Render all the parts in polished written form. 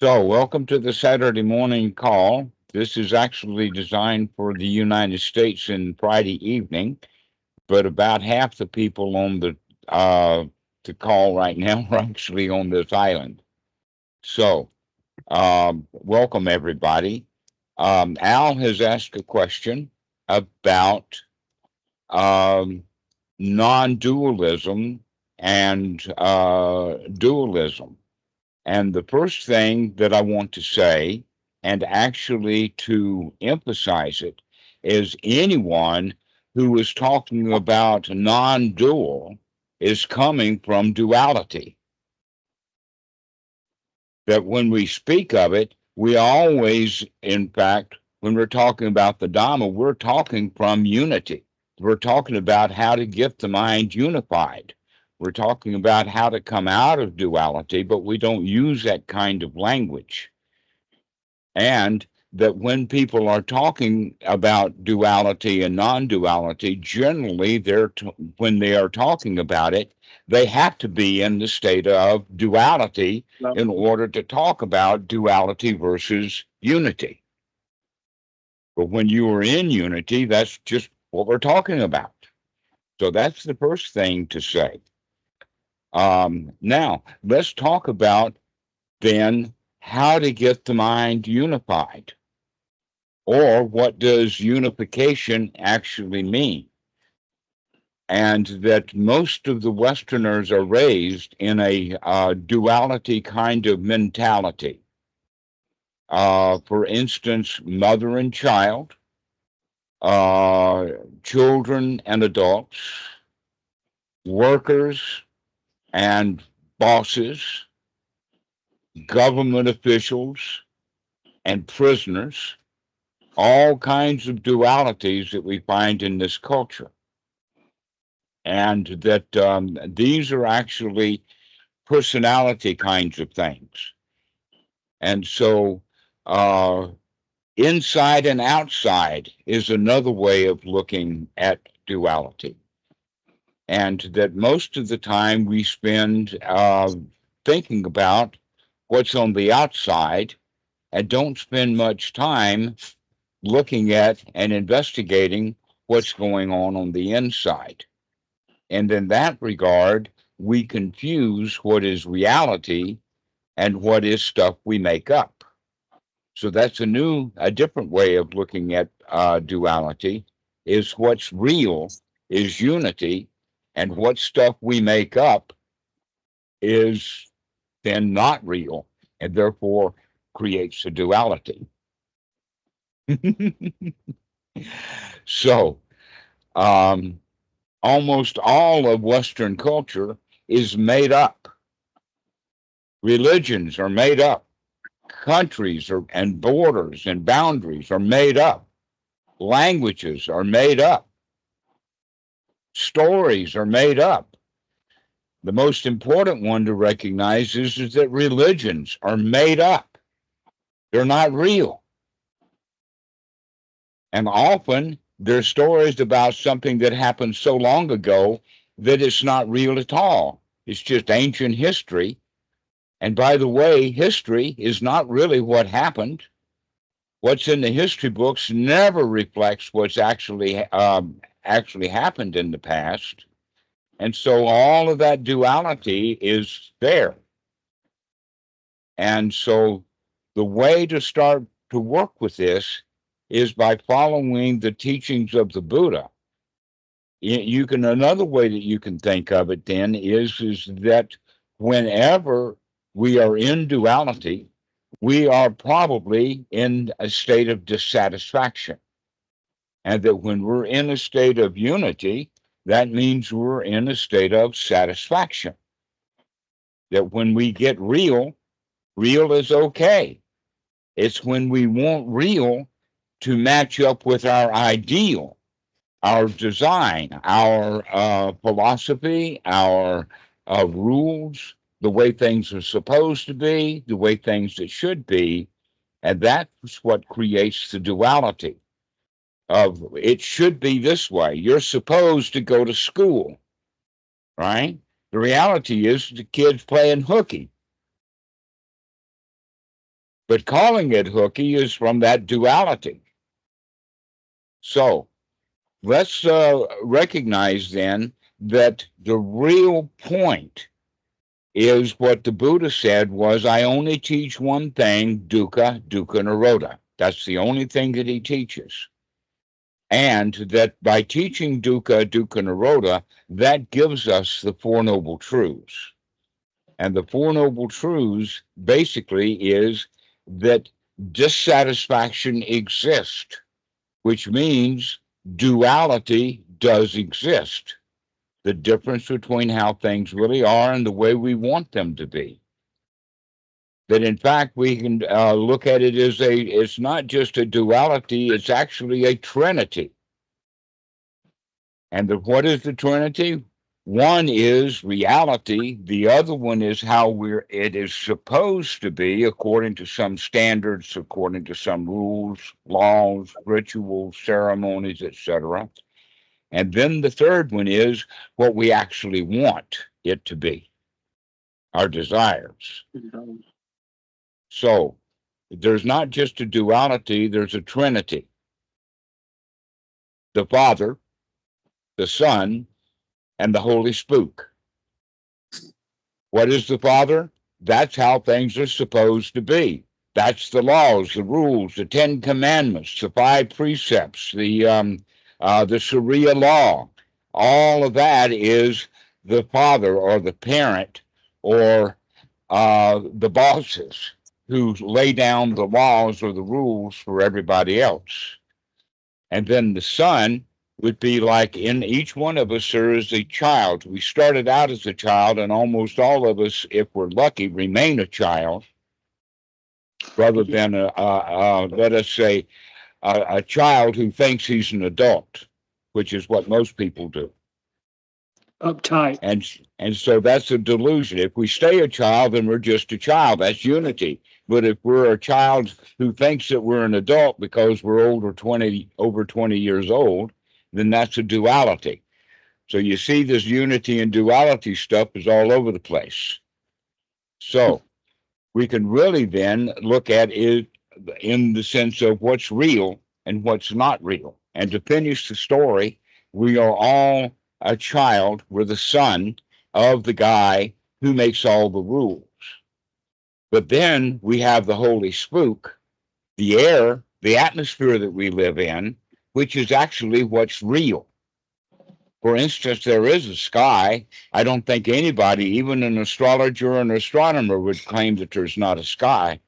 So, welcome to the Saturday morning call. This is actually designed for the United States in Friday evening, but about half the people on uh, the call right now are actually on this island. So, welcome everybody. Al has asked a question about um, non-dualism and dualism. And the first thing that I want to say, and actually to emphasize it, is anyone who is talking about non dual is coming from duality. That when we speak of it, we always, in fact, when we're talking about the Dhamma, we're talking from unity. We're talking about how to get the mind unified. We're talking about how to come out of duality, but we don't use that kind of language. And that when people are talking about duality and non-duality, generally when they are talking about it, they have to be in the state of duality in order to talk about duality versus unity. But when you are in unity, that's just what we're talking about. So that's the first thing to say. Now, let's talk about then how to get the mind unified. Or what does unification actually mean? And that most of the Westerners are raised in a duality kind of mentality. For instance, mother and child, uh, children and adults, workers and bosses, government officials and prisoners, all kinds of dualities that we find in this culture. And that these are actually personality kinds of things. And so, uh, inside and outside is another way of looking at duality. And that most of the time we spend thinking about what's on the outside and don't spend much time looking at and investigating what's going on the inside. And in that regard, we confuse what is reality and what is stuff we make up. So that's a different way of looking at duality. Is what's real is unity, and what stuff we make up is then not real, and therefore creates a duality. So, um, almost all of Western culture is made up. Religions are made up. Countries and borders and boundaries are made up. Languages are made up. Stories are made up. The most important one to recognize is that religions are made up. They're not real. And often they're stories about something that happened so long ago that it's not real at all. It's just ancient history. And by the way, history is not really what happened. What's in the history books never reflects what's actually happened in the past. And so all of that duality is there. And so the way to start to work with this is by following the teachings of the Buddha. You can another way that you can think of it then is that whenever we are in duality, we are probably in a state of dissatisfaction. And that when we're in a state of unity, that means we're in a state of satisfaction. That when we get real, real is okay. It's when we want real to match up with our ideal, our design, our philosophy, our rules, the way things are supposed to be, the way things that should be. And that's what creates the duality of it should be this way. You're supposed to go to school, right? The reality is the kid's playing hooky. But calling it hooky is from that duality. So let's recognize then that the real point is what the Buddha said was, I only teach one thing, dukkha, dukkha nirodha. That's the only thing that he teaches. And that by teaching dukkha, dukkha nirodha, that gives us the Four Noble Truths. And the Four Noble Truths basically is that dissatisfaction exists, which means duality does exist. The difference between how things really are and the way we want them to be. That in fact we can look at it as it's not just a duality, it's actually a trinity. And what is the trinity? One is reality, the other one is how it is supposed to be according to some standards, according to some rules, laws, rituals, ceremonies, etc. And then the third one is what we actually want it to be, our desires. So there's not just a duality, there's a trinity. The Father, the Son, and the Holy Spook. What is the Father? That's how things are supposed to be. That's the laws, the rules, the 10 Commandments, the 5 precepts, the Sharia law. All of that is the Father or the parent or the bosses who lay down the laws or the rules for everybody else. And then the Son would be like in each one of us, there is a child. We started out as a child, and almost all of us, if we're lucky, remain a child rather than, let us say, a child who thinks he's an adult, which is what most people do. Uptight. And so that's a delusion. If we stay a child, then we're just a child. That's unity. But if we're a child who thinks that we're an adult because we're over 20 years old, then that's a duality. So you see this unity and duality stuff is all over the place. So we can really then look at it in the sense of what's real and what's not real. And to finish the story, we are all a child. We're the son of the guy who makes all the rules. But then we have the Holy Spook, the air, the atmosphere that we live in, which is actually what's real. For instance, there is a sky. I don't think anybody, even an astrologer or an astronomer, would claim that there's not a sky.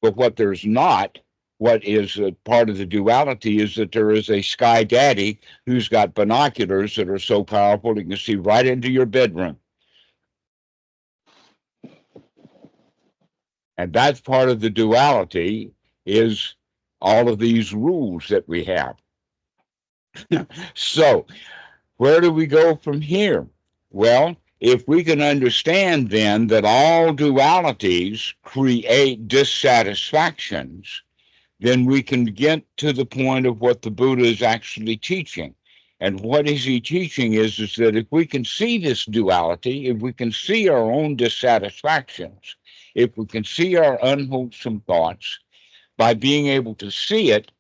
But what there's not, what is part of the duality, is that there is a sky daddy who's got binoculars that are so powerful he can see right into your bedroom. And that's part of the duality, is all of these rules that we have. So where do we go from here? Well, if we can understand then that all dualities create dissatisfactions, then we can get to the point of what the Buddha is actually teaching. And what is he teaching is that if we can see this duality, if we can see our own dissatisfactions, if we can see our unwholesome thoughts, by being able to see it,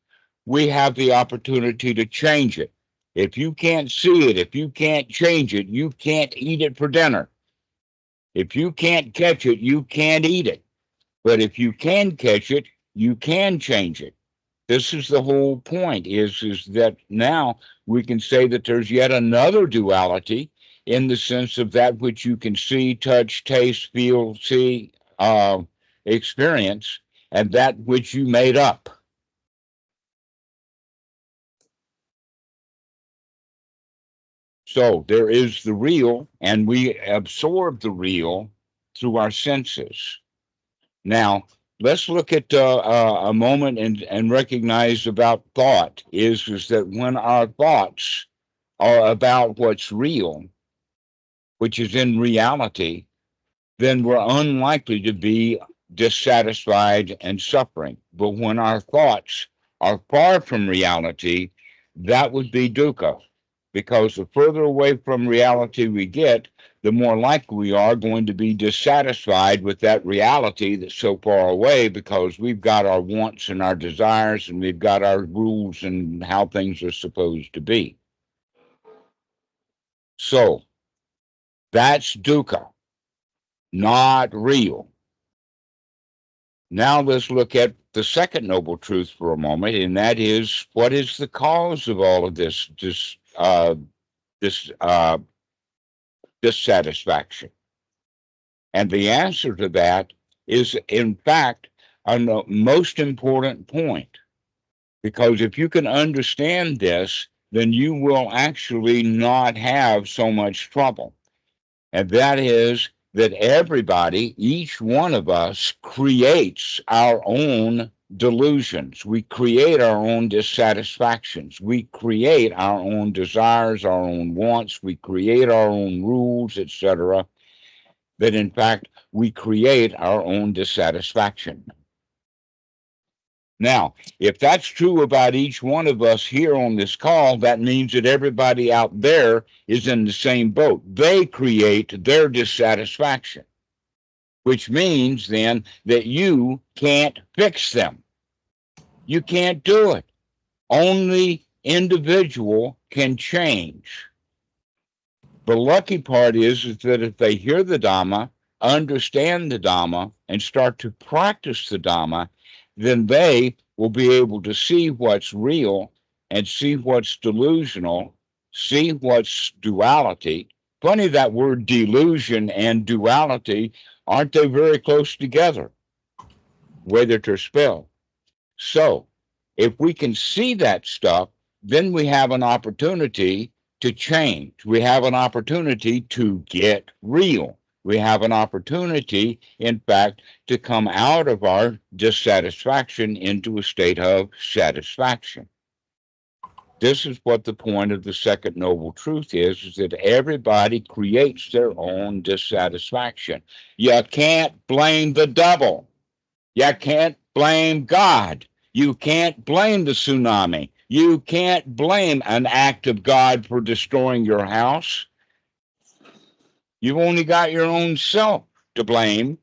we have the opportunity to change it. If you can't see it, if you can't change it, you can't eat it for dinner. If you can't catch it, you can't eat it. But if you can catch it, you can change it. This is the whole point, is that now we can say that there's yet another duality in the sense of that which you can see, touch, taste, feel, see, experience, and that which you made up. So there is the real, and we absorb the real through our senses. Now, let's look at a moment and recognize about thought is that when our thoughts are about what's real, which is in reality, then we're unlikely to be dissatisfied and suffering. But when our thoughts are far from reality, that would be dukkha. because the further away from reality we get, the more likely we are going to be dissatisfied with that reality that's so far away, because we've got our wants and our desires, and we've got our rules and how things are supposed to be. So that's dukkha, not real. Now let's look at the second noble truth for a moment, and that is, what is the cause of all of this dissatisfaction? And the answer to that is, in fact, a most important point. Because if you can understand this, then you will actually not have so much trouble. And that is that everybody, each one of us, creates our own delusions. We create our own dissatisfactions. We create our own desires, our own wants. We create our own rules, etc. That in fact, we create our own dissatisfaction. Now, if that's true about each one of us here on this call, that means that everybody out there is in the same boat. They create their dissatisfaction, which means then that you can't fix them. You can't do it. Only individual can change. The lucky part is that if they hear the Dhamma, understand the Dhamma, and start to practice the Dhamma, then they will be able to see what's real and see what's delusional, see what's duality. Funny, that word delusion and duality, aren't they very close together, the way that they're spelled? So if we can see that stuff, then we have an opportunity to change. We have an opportunity to get real. We have an opportunity, in fact, to come out of our dissatisfaction into a state of satisfaction. This is what the point of the second noble truth is that everybody creates their own dissatisfaction. You can't blame the devil. You can't blame God. You can't blame the tsunami. You can't blame an act of God for destroying your house. You've only got your own self to blame.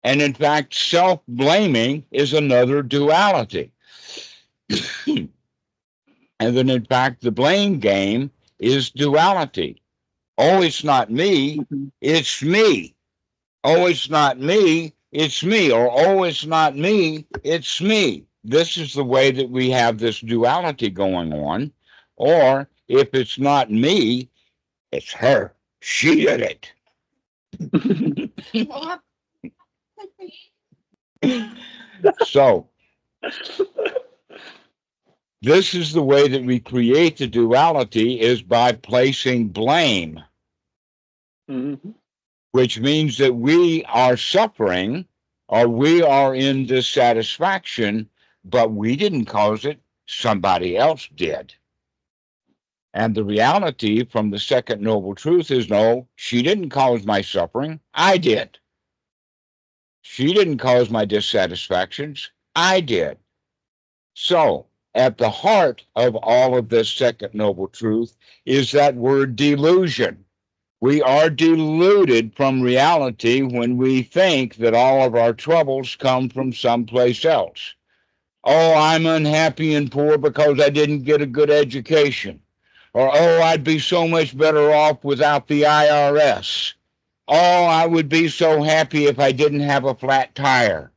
And in fact, self-blaming is another duality. And then in fact, the blame game is duality. Oh, it's not me, it's me. Oh, it's not me, it's me. Or, oh, it's not me, it's me. This is the way that we have this duality going on. Or if it's not me, it's her. She did it. So, this is the way that we create the duality, is by placing blame, which means that we are suffering or we are in dissatisfaction, but we didn't cause it, somebody else did. And the reality from the second noble truth is, no, she didn't cause my suffering, I did. She didn't cause my dissatisfactions, I did. So, at the heart of all of this second noble truth is that word delusion. We are deluded from reality when we think that all of our troubles come from someplace else. Oh, I'm unhappy and poor because I didn't get a good education. Or, oh, I'd be so much better off without the IRS. Oh, I would be so happy if I didn't have a flat tire.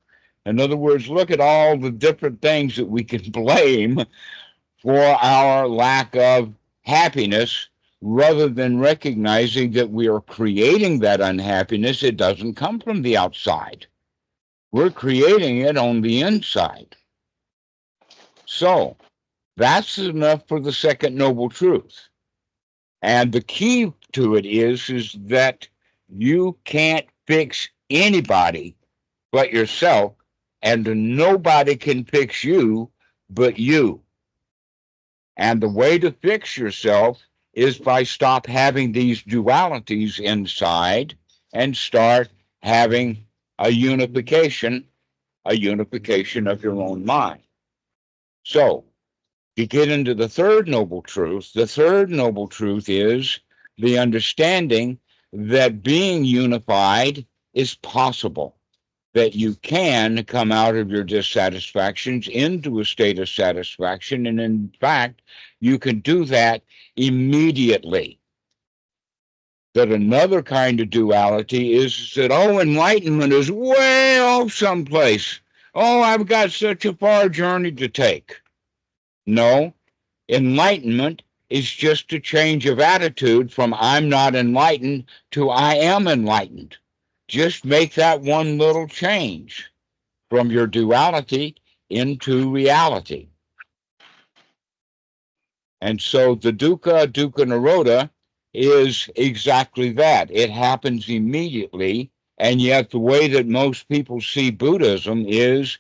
In other words, look at all the different things that we can blame for our lack of happiness, rather than recognizing that we are creating that unhappiness. It doesn't come from the outside. We're creating it on the inside. So that's enough for the second noble truth. And the key to it is that you can't fix anybody but yourself, and nobody can fix you but you. And the way to fix yourself is by stop having these dualities inside and start having a unification of your own mind. So To get into the third noble truth, the third noble truth is the understanding that being unified is possible, that you can come out of your dissatisfactions into a state of satisfaction. And in fact, you can do that immediately. That another kind of duality is that, oh, enlightenment is way off someplace. Oh, I've got such a far journey to take. No, enlightenment is just a change of attitude from I'm not enlightened to I am enlightened. Just make that one little change from your duality into reality. And so the dukkha nirodha is exactly that. It happens immediately, and yet the way that most people see Buddhism is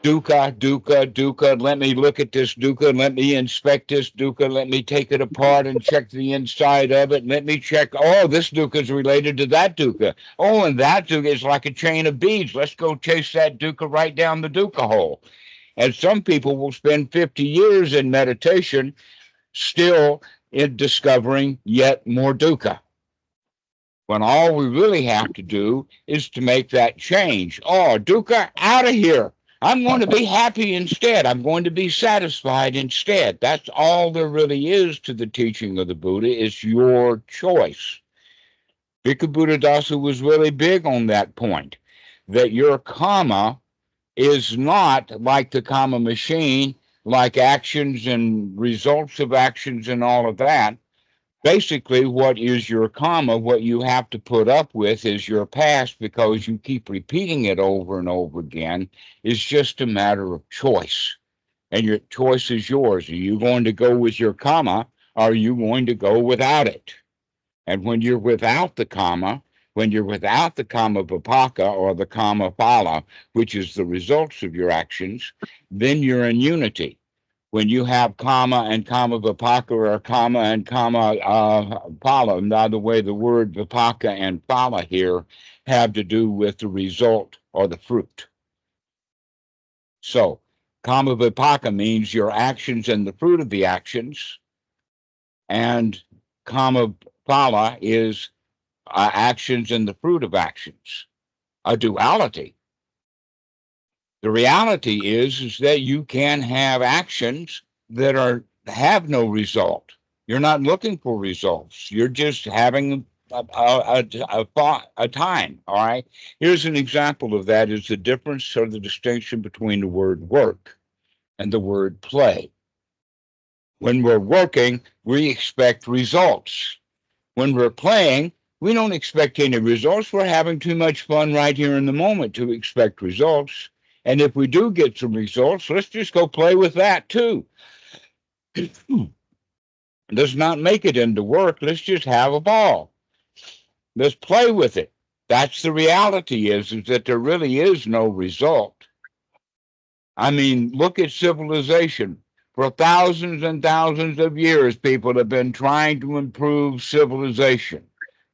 dukkha, dukkha, dukkha. Let me look at this dukkha. Let me inspect this dukkha. Let me take it apart and check the inside of it. Let me check, oh, this dukkha is related to that dukkha. Oh, and that dukkha is like a chain of beads. Let's go chase that dukkha right down the dukkha hole. And some people will spend 50 years in meditation still in discovering yet more dukkha. When all we really have to do is to make that change. Oh, dukkha, out of here. I'm going to be happy instead. I'm going to be satisfied instead. That's all there really is to the teaching of the Buddha, is your choice. Bhikkhu Buddhadasa was really big on that point, that your karma is not like the karma machine, like actions and results of actions and all of that. Basically, what is your karma, what you have to put up with is your past, because you keep repeating it over and over again. It's just a matter of choice. And your choice is yours. Are you going to go with your karma, or are you going to go without it? And when you're without the karma, when you're without the karma vipaka or the karma phala, which is the results of your actions, then you're in unity. When you have karma and karma vipaka, or karma and karma phala, by the way, the word vipaka and phala here have to do with the result or the fruit. So karma vipaka means your actions and the fruit of the actions, and karma phala is actions and the fruit of actions, a duality. The reality is that you can have actions that have no result. You're not looking for results. You're just having a time. All right. Here's an example of that: is the difference or the distinction between the word work and the word play. When we're working, we expect results. When we're playing, we don't expect any results. We're having too much fun right here in the moment to expect results. And if we do get some results, let's just go play with that too. Let's not make it into work. Let's just have a ball. Let's play with it. That's the reality, is that there really is no result. I mean, look at civilization. For thousands and thousands of years, people have been trying to improve civilization.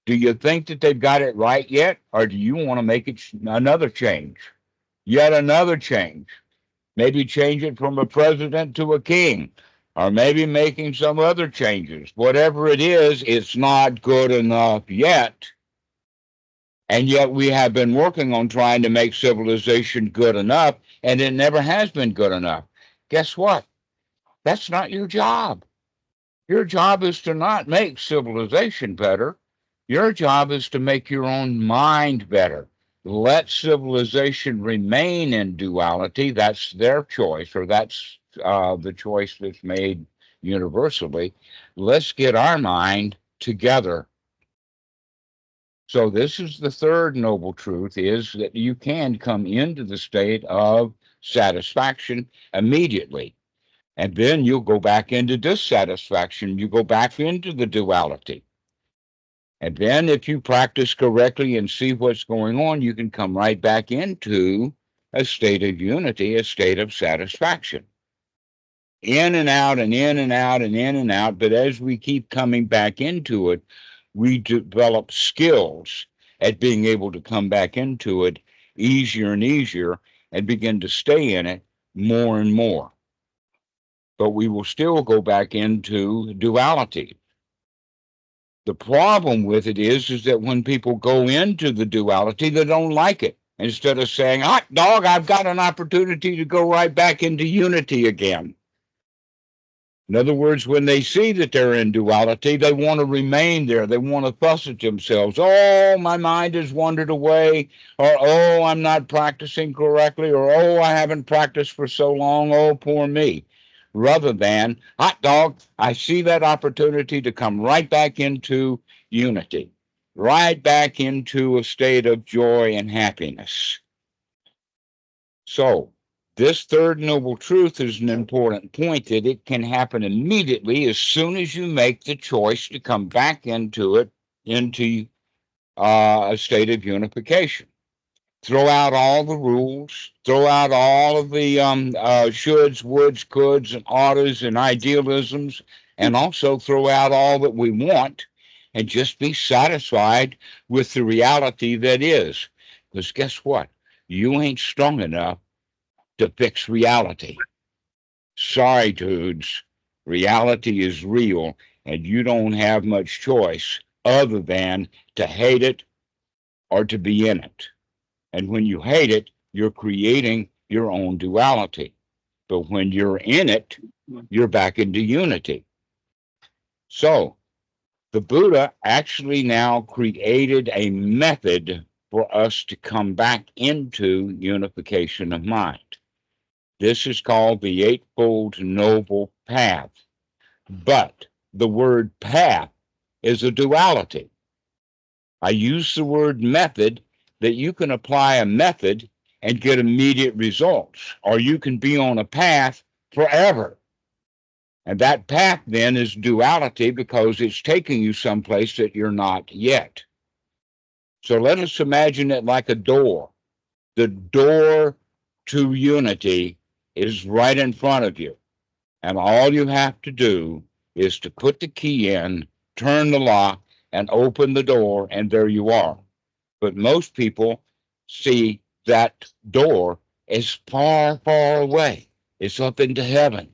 Do you think that they've got it right yet? Or do you want to make it another change? Yet another change. Maybe change it from a president to a king, or maybe making some other changes. Whatever it is, it's not good enough yet. And yet we have been working on trying to make civilization good enough, and it never has been good enough. Guess what? That's not your job. Your job is to not make civilization better. Your job is to make your own mind better. Let civilization remain in duality. That's their choice, or that's the choice that's made universally. Let's get our mind together. So this is the third noble truth, is that you can come into the state of satisfaction immediately. And then you'll go back into dissatisfaction. You go back into the duality. And then if you practice correctly and see what's going on, you can come right back into a state of unity, a state of satisfaction. In and out and in and out and in and out. But as we keep coming back into it, we develop skills at being able to come back into it easier and easier, and begin to stay in it more and more. but we will still go back into duality. The problem with it is that when people go into the duality, they don't like it. Instead of saying, hot dog, I've got an opportunity to go right back into unity again. In other words, when they see that they're in duality, they want to remain there. They want to fuss at themselves. Oh, my mind has wandered away. Or, oh, I'm not practicing correctly. Or, oh, I haven't practiced for so long. Oh, poor me. Rather than, hot dog, I see that opportunity to come right back into unity, right back into a state of joy and happiness. So, this third noble truth is an important point, that it can happen immediately as soon as you make the choice to come back into it, into a state of unification. Throw out all the rules, throw out all of the shoulds, woulds, coulds, and oughtas and idealisms, and also throw out all that we want, and just be satisfied with the reality that is. Because guess what? You ain't strong enough to fix reality. Sorry, dudes. Reality is real, and you don't have much choice other than to hate it or to be in it. And when you hate it, you're creating your own duality. But when you're in it, you're back into unity. So the Buddha actually now created a method for us to come back into unification of mind. This is called the Eightfold Noble Path. But the word path is a duality. I use the word method, that you can apply a method and get immediate results, or you can be on a path forever. And that path then is duality, because it's taking you someplace that you're not yet. So let us imagine it like a door. The door to unity is right in front of you. And all you have to do is to put the key in, turn the lock, and open the door, and there you are. But most people see that door as far, far away. It's up into heaven,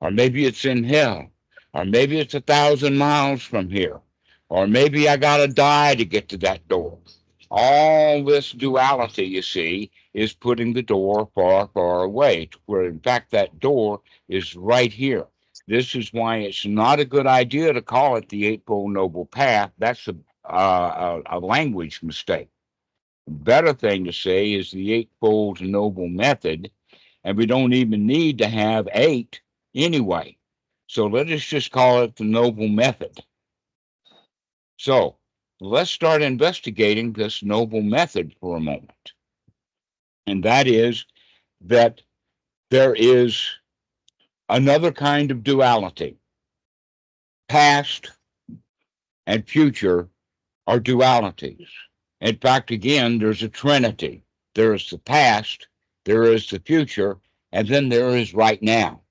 or maybe it's in hell, or maybe it's 1,000 miles from here, or maybe I got to die to get to that door. All this duality, you see, is putting the door far, far away, where in fact that door is right here. This is why it's not a good idea to call it the Eightfold Noble Path. That's a language mistake. The better thing to say is the Eightfold Noble Method, and we don't even need to have eight anyway. So let us just call it the Noble Method. So let's start investigating this noble method for a moment. And that is that there is another kind of duality. Past and future are dualities. In fact, again, there's a trinity. There is the past, there is the future, and then there is right now.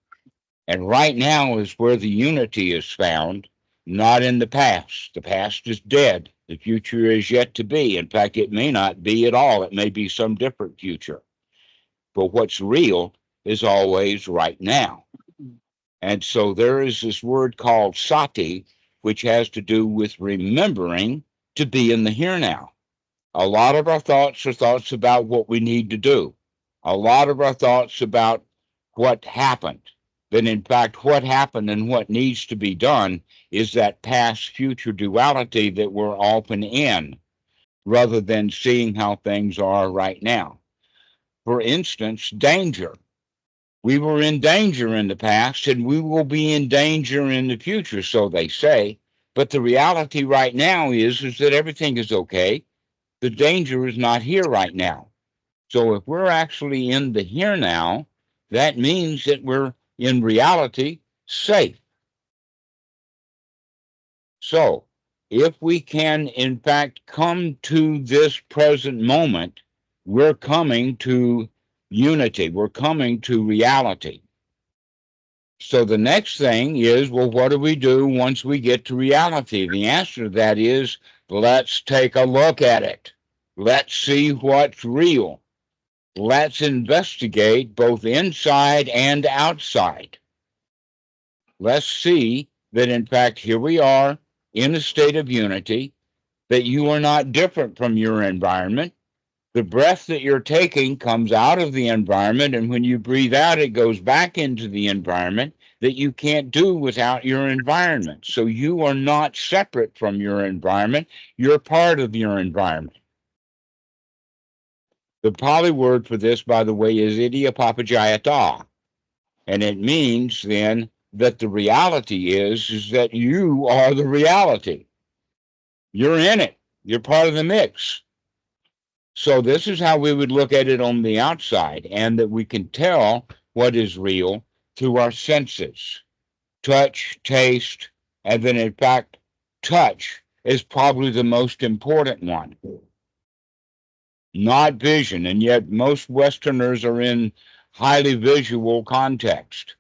And right now is where the unity is found, not in the past. The past is dead. The future is yet to be. In fact, it may not be at all. It may be some different future. But what's real is always right now. And so there is this word called sati, which has to do with remembering to be in the here now. A lot of our thoughts are thoughts about what we need to do. A lot of our thoughts about what happened. Then, in fact, what happened and what needs to be done is that past-future duality that we're often in, rather than seeing how things are right now. For instance, danger. We were in danger in the past, and we will be in danger in the future, so they say. But the reality right now is that everything is okay. The danger is not here right now. So if we're actually in the here now, that means that we're in reality safe. So if we can, in fact, come to this present moment, we're coming to unity. We're coming to reality. So the next thing is, well, what do we do once we get to reality? The answer to that is, let's take a look at it. Let's see what's real. Let's investigate both inside and outside. Let's see that, in fact, here we are in a state of unity, that you are not different from your environment. The breath that you're taking comes out of the environment, and when you breathe out, it goes back into the environment, that you can't do without your environment. So you are not separate from your environment. You're part of your environment. The Pali word for this, by the way, is idiopapajayata. And it means then that the reality is that you are the reality. You're in it. You're part of the mix. So this is how we would look at it on the outside, and that we can tell what is real through our senses: touch, taste, and then in fact, touch is probably the most important one, not vision. And yet most Westerners are in highly visual context.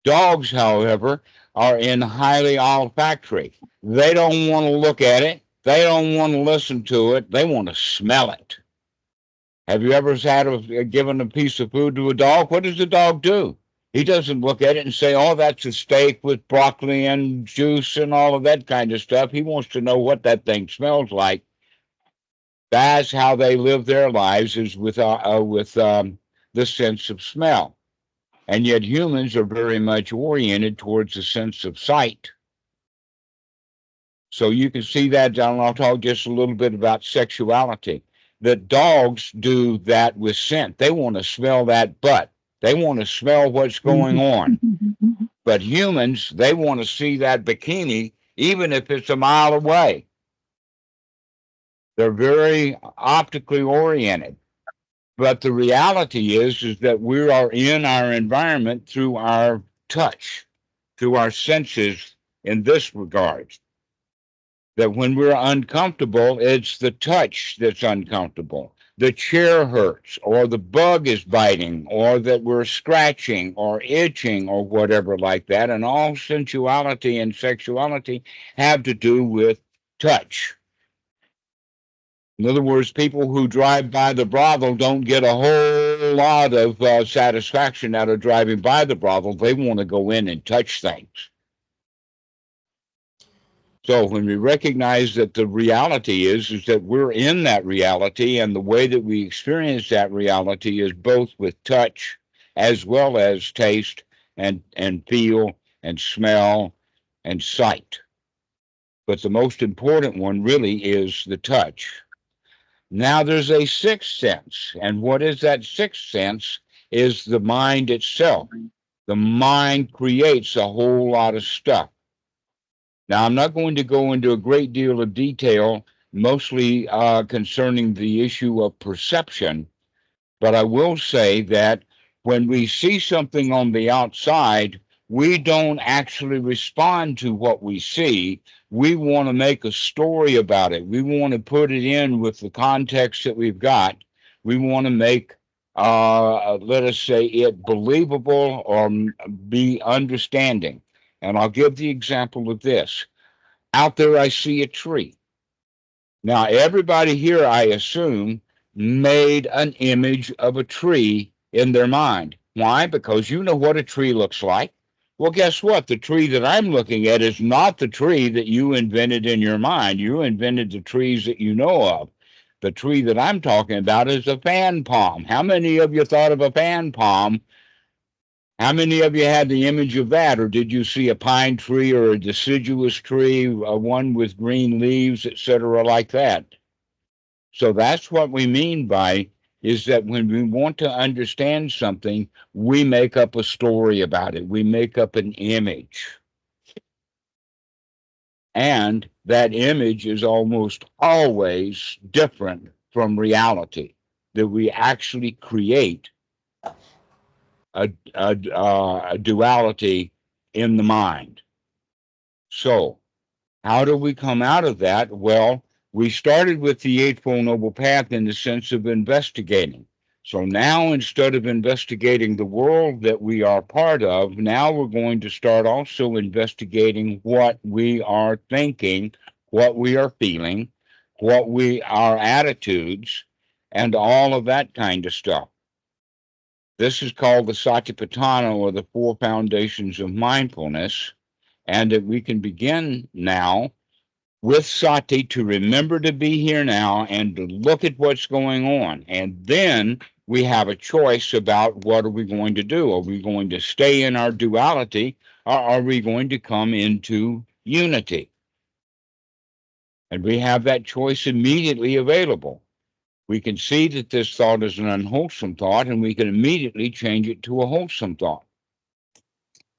Dogs, however, are in highly olfactory. They don't want to look at it. They don't want to listen to it. They want to smell it. Have you ever given a piece of food to a dog? What does the dog do? He doesn't look at it and say, oh, that's a steak with broccoli and juice and all of that kind of stuff. He wants to know what that thing smells like. That's how they live their lives, is with the sense of smell. And yet humans are very much oriented towards the sense of sight. So you can see that, and I'll talk just a little bit about sexuality. That dogs do that with scent. They want to smell that butt. They want to smell what's going on. But humans, they want to see that bikini, even if it's a mile away. They're very optically oriented. But the reality is that we are in our environment through our touch, through our senses in this regard. That when we're uncomfortable, it's the touch that's uncomfortable. The chair hurts, or the bug is biting, or that we're scratching or itching or whatever like that. And all sensuality and sexuality have to do with touch. In other words, people who drive by the brothel don't get a whole lot of satisfaction out of driving by the brothel. They want to go in and touch things. So when we recognize that the reality is that we're in that reality, and the way that we experience that reality is both with touch as well as taste and feel and smell and sight. But the most important one really is the touch. Now there's a sixth sense, and what is that sixth sense is the mind itself. The mind creates a whole lot of stuff. Now, I'm not going to go into a great deal of detail, mostly concerning the issue of perception, but I will say that when we see something on the outside, we don't actually respond to what we see. We want to make a story about it. We want to put it in with the context that we've got. We want to make, let us say, it believable or be understanding. And I'll give the example of this. Out there, I see a tree. Now, everybody here, I assume, made an image of a tree in their mind. Why? Because you know what a tree looks like. Well, guess what? The tree that I'm looking at is not the tree that you invented in your mind. You invented the trees that you know of. The tree that I'm talking about is a fan palm. How many of you thought of a fan palm? How many of you had the image of that, or did you see a pine tree or a deciduous tree, one with green leaves, etc., like that? So that's what we mean by is that when we want to understand something, we make up a story about it. We make up an image. And that image is almost always different from reality, that we actually create a duality in the mind. So, how do we come out of that? Well, we started with the Eightfold Noble Path in the sense of investigating. So now, instead of investigating the world that we are part of, now we're going to start also investigating what we are thinking, what we are feeling, our attitudes, and all of that kind of stuff. This is called the Satipatthana, or the Four Foundations of Mindfulness, and that we can begin now with sati to remember to be here now and to look at what's going on. And then we have a choice about what are we going to do. Are we going to stay in our duality, or are we going to come into unity? And we have that choice immediately available. We can see that this thought is an unwholesome thought, and we can immediately change it to a wholesome thought.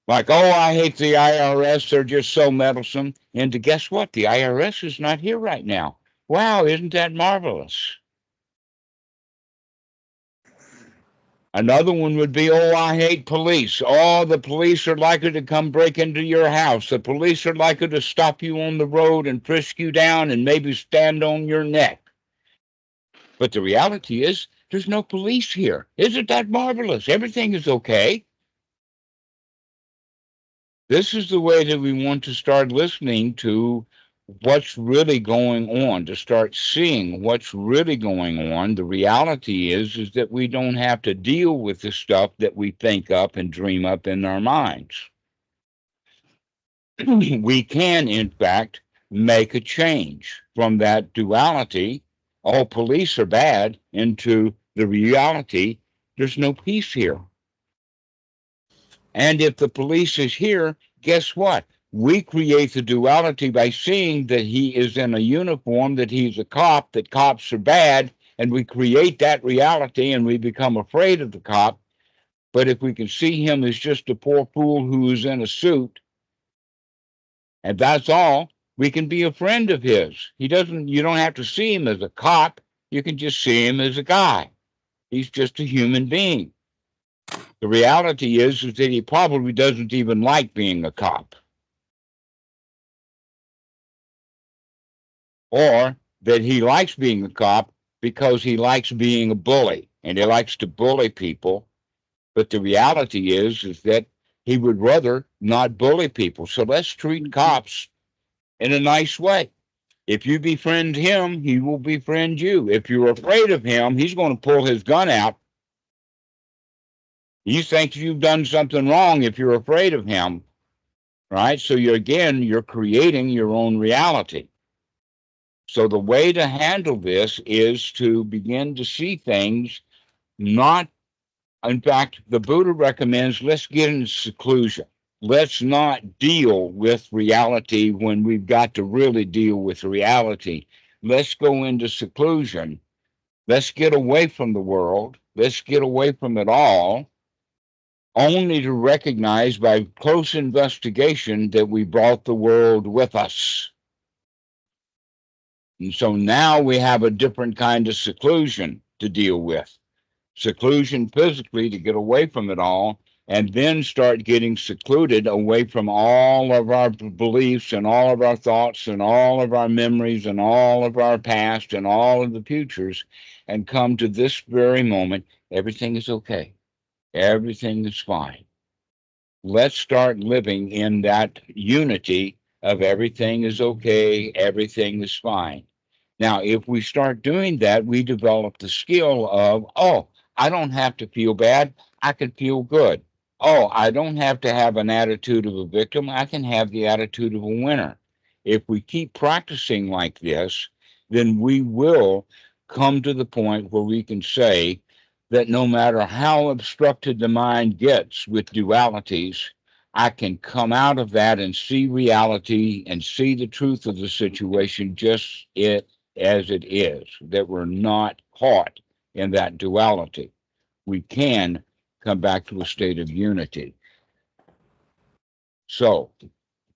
Like, oh, I hate the IRS. They're just so meddlesome. And to guess what? The IRS is not here right now. Wow, isn't that marvelous? Another one would be, oh, I hate police. Oh, the police are likely to come break into your house. The police are likely to stop you on the road and frisk you down and maybe stand on your neck. But the reality is, there's no police here. Isn't that marvelous? Everything is okay. This is the way that we want to start listening to what's really going on, to start seeing what's really going on. The reality is that we don't have to deal with the stuff that we think up and dream up in our minds. We can, in fact, make a change from that duality, all police are bad, into the reality, there's no peace here. And if the police is here, guess what? We create the duality by seeing that he is in a uniform, that he's a cop, that cops are bad, and we create that reality and we become afraid of the cop. But if we can see him as just a poor fool who is in a suit, and that's all, we can be a friend of his. You don't have to see him as a cop. You can just see him as a guy. He's just a human being. The reality is that he probably doesn't even like being a cop. Or that he likes being a cop because he likes being a bully and he likes to bully people. But the reality is that he would rather not bully people. So let's treat cops in a nice way. If you befriend him, he will befriend you. If you're afraid of him, he's going to pull his gun out. You think you've done something wrong if you're afraid of him, right? So you're creating your own reality. So the way to handle this is to begin to see things not, in fact, the Buddha recommends, let's get into seclusion. Let's not deal with reality when we've got to really deal with reality. Let's go into seclusion. Let's get away from the world. Let's get away from it all, only to recognize by close investigation that we brought the world with us. And so now we have a different kind of seclusion to deal with. Seclusion physically to get away from it all, and then start getting secluded away from all of our beliefs and all of our thoughts and all of our memories and all of our past and all of the futures, and come to this very moment. Everything is okay. Everything is fine. Let's start living in that unity of everything is okay, everything is fine. Now, if we start doing that, we develop the skill of, oh, I don't have to feel bad. I can feel good. Oh, I don't have to have an attitude of a victim. I can have the attitude of a winner. If we keep practicing like this, then we will come to the point where we can say that no matter how obstructed the mind gets with dualities, I can come out of that and see reality and see the truth of the situation just as it is, that we're not caught in that duality. We can come back to a state of unity. So,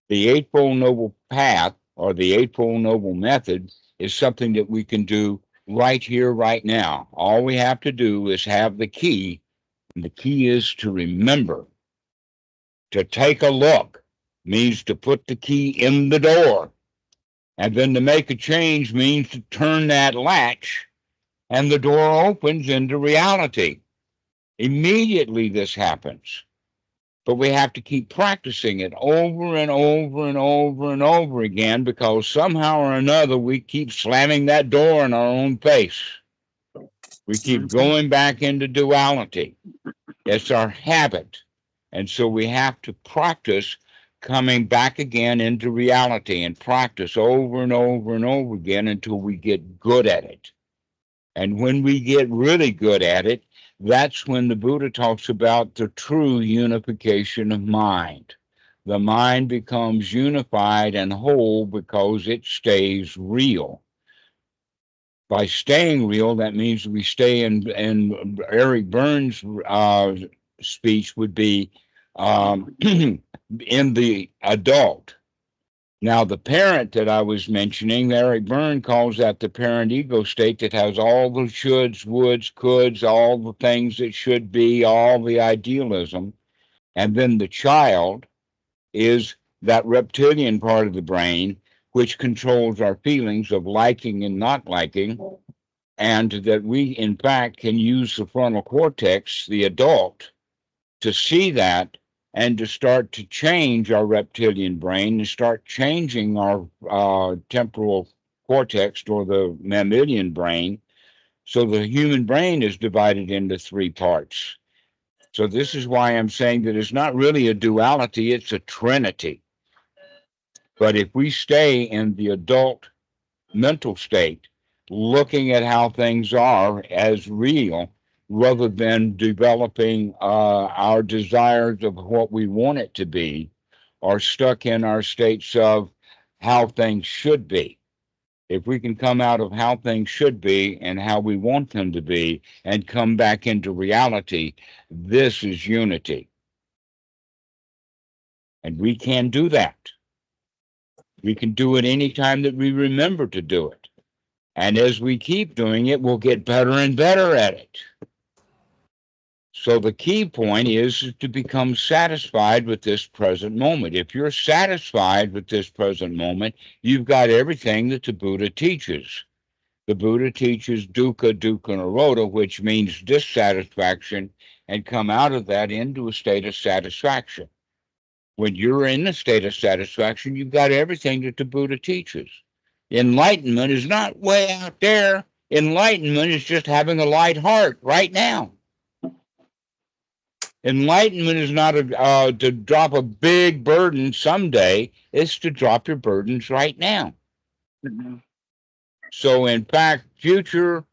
the Eightfold Noble Path, or the Eightfold Noble Method, is something that we can do right here, right now. All we have to do is have the key, and the key is to remember. To take a look means to put the key in the door. And then to make a change means to turn that latch, and the door opens into reality. Immediately this happens. But we have to keep practicing it over and over and over and over again, because somehow or another we keep slamming that door in our own face. We keep going back into duality. It's our habit. And so we have to practice coming back again into reality and practice over and over and over again until we get good at it. And when we get really good at it, that's when the Buddha talks about the true unification of mind. The mind becomes unified and whole because it stays real. By staying real, that means we stay in Eric Burns' speech would be in the adult. Now, the parent that I was mentioning, Eric Byrne calls that the parent ego state that has all the shoulds, woulds, coulds, all the things that should be, all the idealism. And then the child is that reptilian part of the brain, which controls our feelings of liking and not liking, and that we, in fact, can use the frontal cortex, the adult, to see that and to start to change our reptilian brain and start changing our temporal cortex or the mammalian brain. So the human brain is divided into three parts. So this is why I'm saying that it's not really a duality, it's a trinity. But if we stay in the adult mental state, looking at how things are as real, rather than developing our desires of what we want it to be, or stuck in our states of how things should be. If we can come out of how things should be and how we want them to be and come back into reality, this is unity. And we can do that. We can do it anytime that we remember to do it. And as we keep doing it, we'll get better and better at it. So the key point is to become satisfied with this present moment. If you're satisfied with this present moment, you've got everything that the Buddha teaches. The Buddha teaches dukkha, dukkha, nirodha, which means dissatisfaction, and come out of that into a state of satisfaction. When you're in a state of satisfaction, you've got everything that the Buddha teaches. Enlightenment is not way out there. Enlightenment is just having a light heart right now. Enlightenment is not to drop a big burden someday. It's to drop your burdens right now. Mm-hmm. So, in fact, future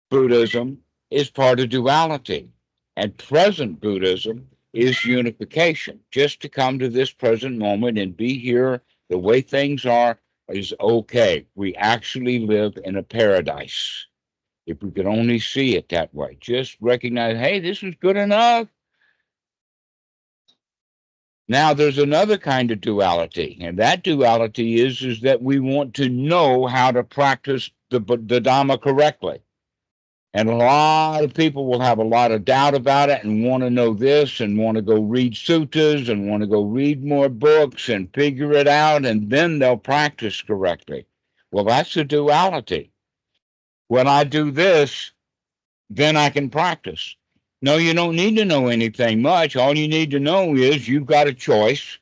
Buddhism is part of duality, and present Buddhism is unification. Just to come to this present moment and be here the way things are is okay. We actually live in a paradise. If we could only see it that way, just recognize, hey, this is good enough. Now, there's another kind of duality, and that duality is that we want to know how to practice the Dhamma correctly. And a lot of people will have a lot of doubt about it and want to know this and want to go read suttas and want to go read more books and figure it out, and then they'll practice correctly. Well, that's a duality. When I do this, then I can practice. No, you don't need to know anything much. All you need to know is you've got a choice.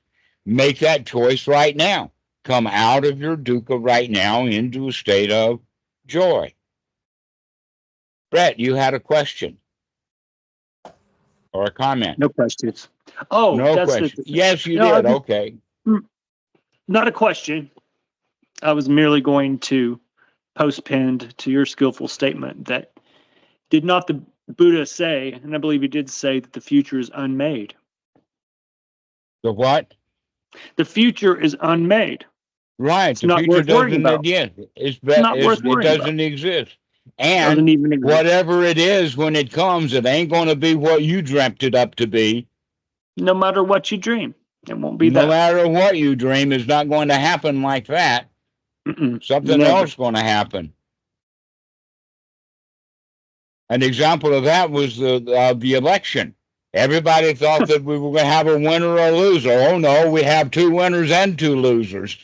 Make that choice right now. Come out of your dukkha right now into a state of joy. Brett, you had a question or a comment? No questions. Oh, no that's question. Yes, you did. Okay. Not a question. I was merely going to post-pinned to your skillful statement that did not the Buddha say, and I believe he did say, that the future is unmade. The what? The future is unmade. Right. It's not worth worrying about. Yes, it doesn't exist. And whatever it is, when it comes, it ain't going to be what you dreamt it up to be. No matter what you dream, it won't be that. No matter what you dream, it's not going to happen like that. Something else going to happen. An example of that was the election. Everybody thought that we were going to have a winner or a loser. Oh, no, we have two winners and two losers.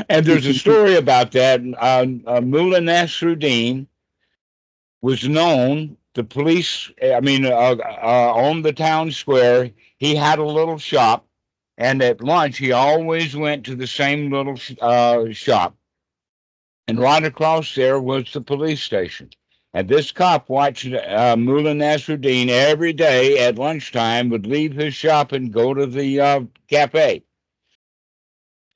And there's a story about that. Mullah Nasruddin was known, the police, on the town square, he had a little shop, and at lunch, he always went to the same little shop. And right across there was the police station. And this cop watched Mullah Nasruddin every day at lunchtime, would leave his shop and go to the cafe.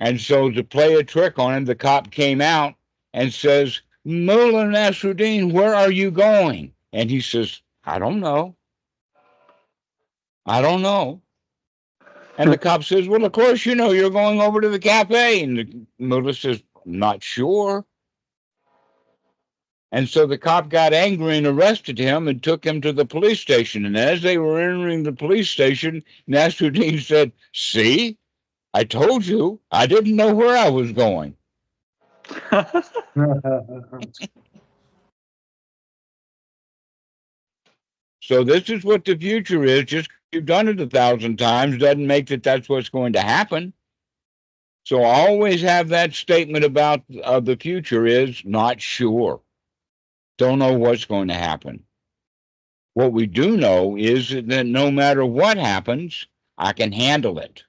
And so to play a trick on him, the cop came out and says, Mullah Nasruddin, where are you going? And he says, I don't know. I don't know. And the cop says, well, of course, you know, you're going over to the cafe. And the mullah says, not sure. And so the cop got angry and arrested him and took him to the police station. And as they were entering the police station, Nasruddin said, see, I told you, I didn't know where I was going. So this is what the future is. Just you've done it 1,000 times doesn't make that that's what's going to happen. So always have that statement about the future is not sure. Don't know what's going to happen. What we do know is that no matter what happens, I can handle it.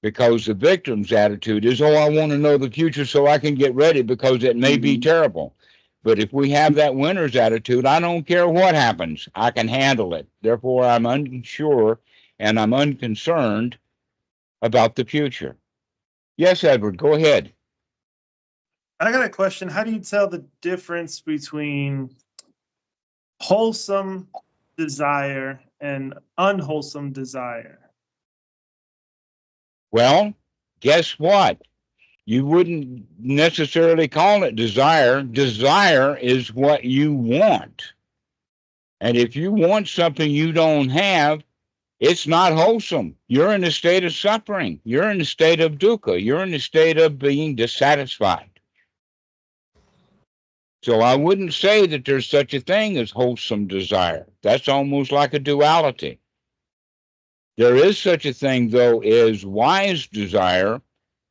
Because the victim's attitude is, oh, I want to know the future so I can get ready because it may be terrible. But if we have that winner's attitude, I don't care what happens. I can handle it. Therefore, I'm unsure and I'm unconcerned about the future. Yes, Edward, go ahead. I got a question. How do you tell the difference between wholesome desire and unwholesome desire? Well, guess what? You wouldn't necessarily call it desire. Desire is what you want. And if you want something you don't have, it's not wholesome. You're in a state of suffering. You're in a state of dukkha. You're in a state of being dissatisfied. So I wouldn't say that there's such a thing as wholesome desire. That's almost like a duality. There is such a thing, though, as wise desire.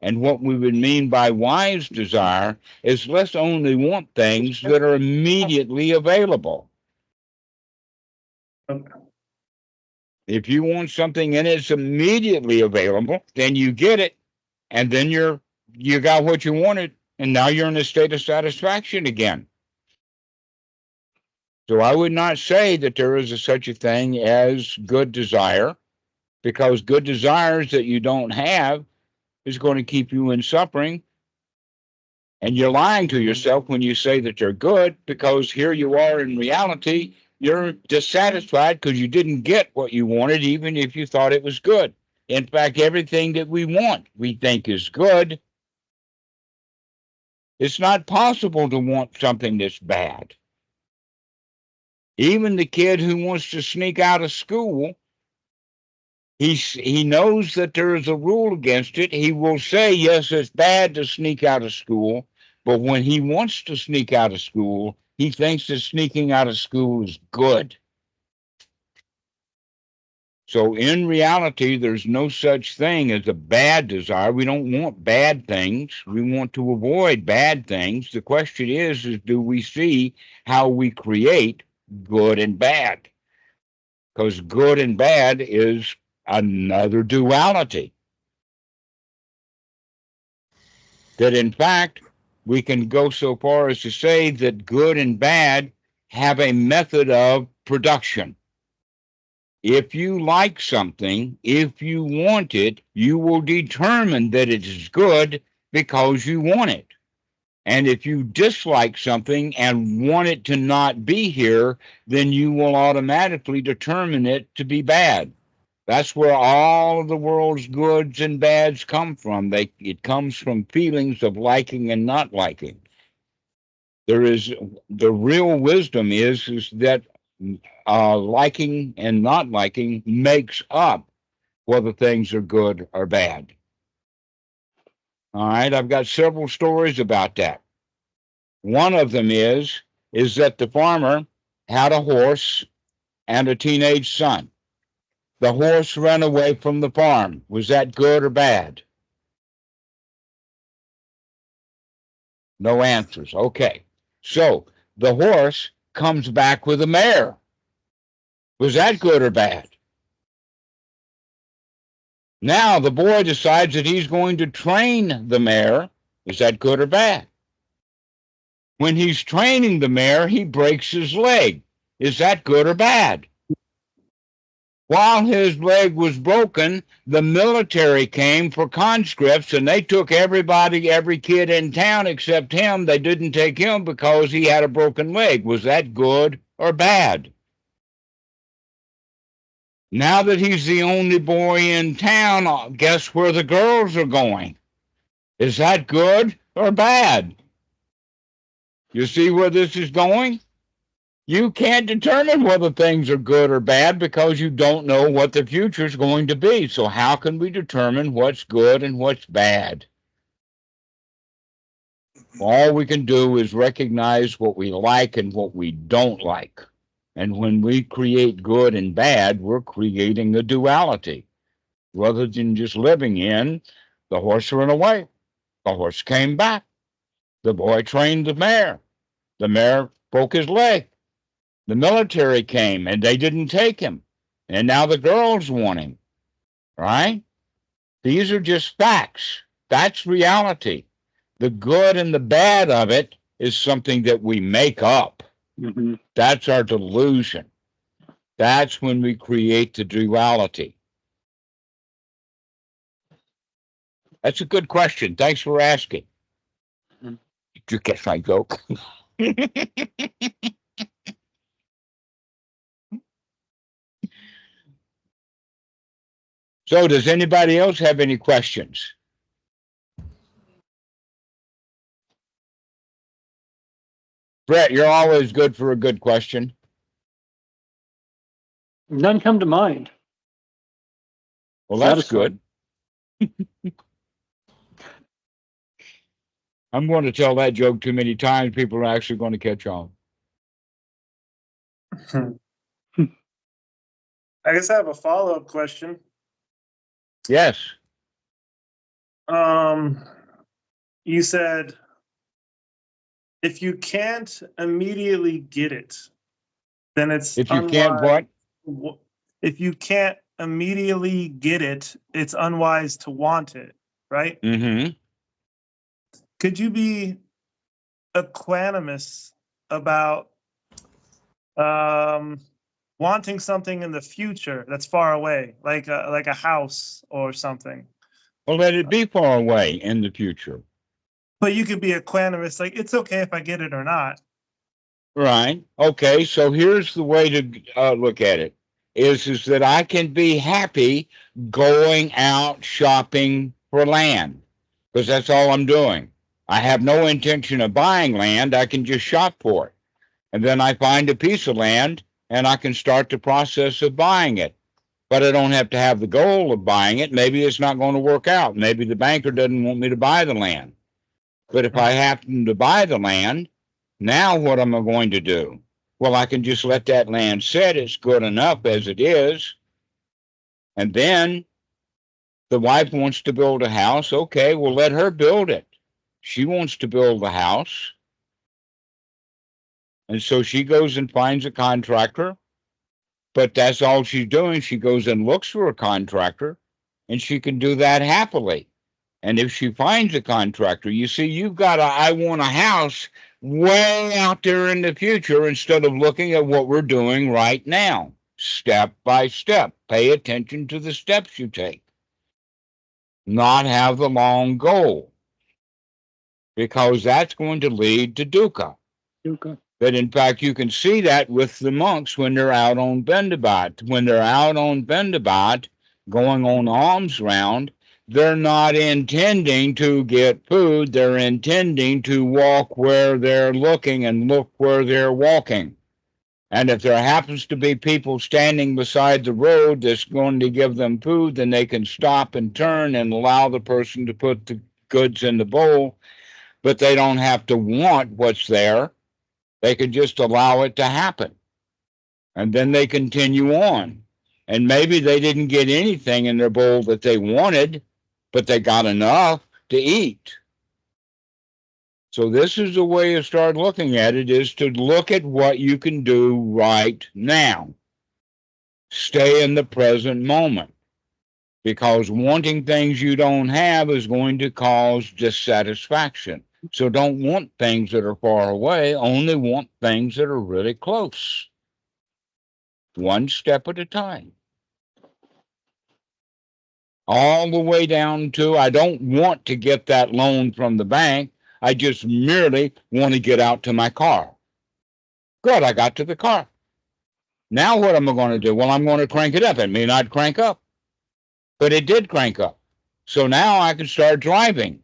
And what we would mean by wise desire is let's only want things that are immediately available. If you want something and it's immediately available, then you get it, and then you got what you wanted, and now you're in a state of satisfaction again. So I would not say that there is such a thing as good desire, because good desires that you don't have is going to keep you in suffering. And you're lying to yourself when you say that you're good, because here you are in reality, you're dissatisfied because you didn't get what you wanted, even if you thought it was good. In fact, everything that we want, we think is good. It's not possible to want something that's bad. Even the kid who wants to sneak out of school, he knows that there is a rule against it. He will say, yes, it's bad to sneak out of school. But when he wants to sneak out of school, he thinks that sneaking out of school is good. So in reality, there's no such thing as a bad desire. We don't want bad things. We want to avoid bad things. The question is do we see how we create good and bad? Because good and bad is another duality. That in fact, we can go so far as to say that good and bad have a method of production. If you like something, if you want it, you will determine that it is good because you want it. And if you dislike something and want it to not be here, then you will automatically determine it to be bad. That's where all of the world's goods and bads come from. It comes from feelings of liking and not liking. The real wisdom is that liking and not liking makes up whether things are good or bad. All right, I've got several stories about that. One of them is that the farmer had a horse and a teenage son. The horse ran away from the farm. Was that good or bad? No answers. Okay. So the horse comes back with a mare. Was that good or bad? Now the boy decides that he's going to train the mare. Is that good or bad? When he's training the mare, he breaks his leg. Is that good or bad? While his leg was broken, the military came for conscripts, and they took everybody, every kid in town except him. They didn't take him because he had a broken leg. Was that good or bad? Now that he's the only boy in town, guess where the girls are going? Is that good or bad? You see where this is going? You can't determine whether things are good or bad because you don't know what the future is going to be. So how can we determine what's good and what's bad? All we can do is recognize what we like and what we don't like. And when we create good and bad, we're creating a duality. Rather than just living in, the horse ran away, the horse came back, the boy trained the mare broke his leg. The military came and they didn't take him. And now the girls want him, right? These are just facts. That's reality. The good and the bad of it is something that we make up. Mm-hmm. That's our delusion. That's when we create the duality. That's a good question. Thanks for asking. Mm-hmm. Did you catch my joke? So does anybody else have any questions? Brett, you're always good for a good question. None come to mind. Well, that's good. I'm going to tell that joke too many times. People are actually going to catch on. I guess I have a follow-up question. Yes. You said if you can't immediately get it, then it's if you can't what? If you can't immediately get it, it's unwise to want it, right? Mm-hmm. Could you be equanimous about wanting something in the future that's far away, like a house or something? Well, let it be far away in the future. But you could be equanimous, like it's okay if I get it or not. Right. Okay. So here's the way to look at it: is that I can be happy going out shopping for land because that's all I'm doing. I have no intention of buying land. I can just shop for it, and then I find a piece of land and I can start the process of buying it. But I don't have to have the goal of buying it. Maybe it's not going to work out. Maybe the banker doesn't want me to buy the land. But if I happen to buy the land, now what am I going to do? Well, I can just let that land sit. It's good enough as it is. And then the wife wants to build a house. Okay, well, let her build it. She wants to build the house. And so she goes and finds a contractor. But that's all she's doing. She goes and looks for a contractor, and she can do that happily. And if she finds a contractor, you see, you've got I want a house way out there in the future instead of looking at what we're doing right now, step by step. Pay attention to the steps you take. Not have the long goal, because that's going to lead to dukkha. Okay. But in fact, you can see that with the monks when they're out on bendabat. When they're out on bendabat, going on alms round, they're not intending to get food. They're intending to walk where they're looking and look where they're walking. And if there happens to be people standing beside the road that's going to give them food, then they can stop and turn and allow the person to put the goods in the bowl. But they don't have to want what's there. They can just allow it to happen. And then they continue on. And maybe they didn't get anything in their bowl that they wanted, but they got enough to eat. So this is the way to start looking at it, is to look at what you can do right now. Stay in the present moment. Because wanting things you don't have is going to cause dissatisfaction. So don't want things that are far away, only want things that are really close. One step at a time. All the way down to, I don't want to get that loan from the bank. I just merely want to get out to my car. Good, I got to the car. Now what am I going to do? Well, I'm going to crank it up. It may not crank up, but it did crank up. So now I can start driving,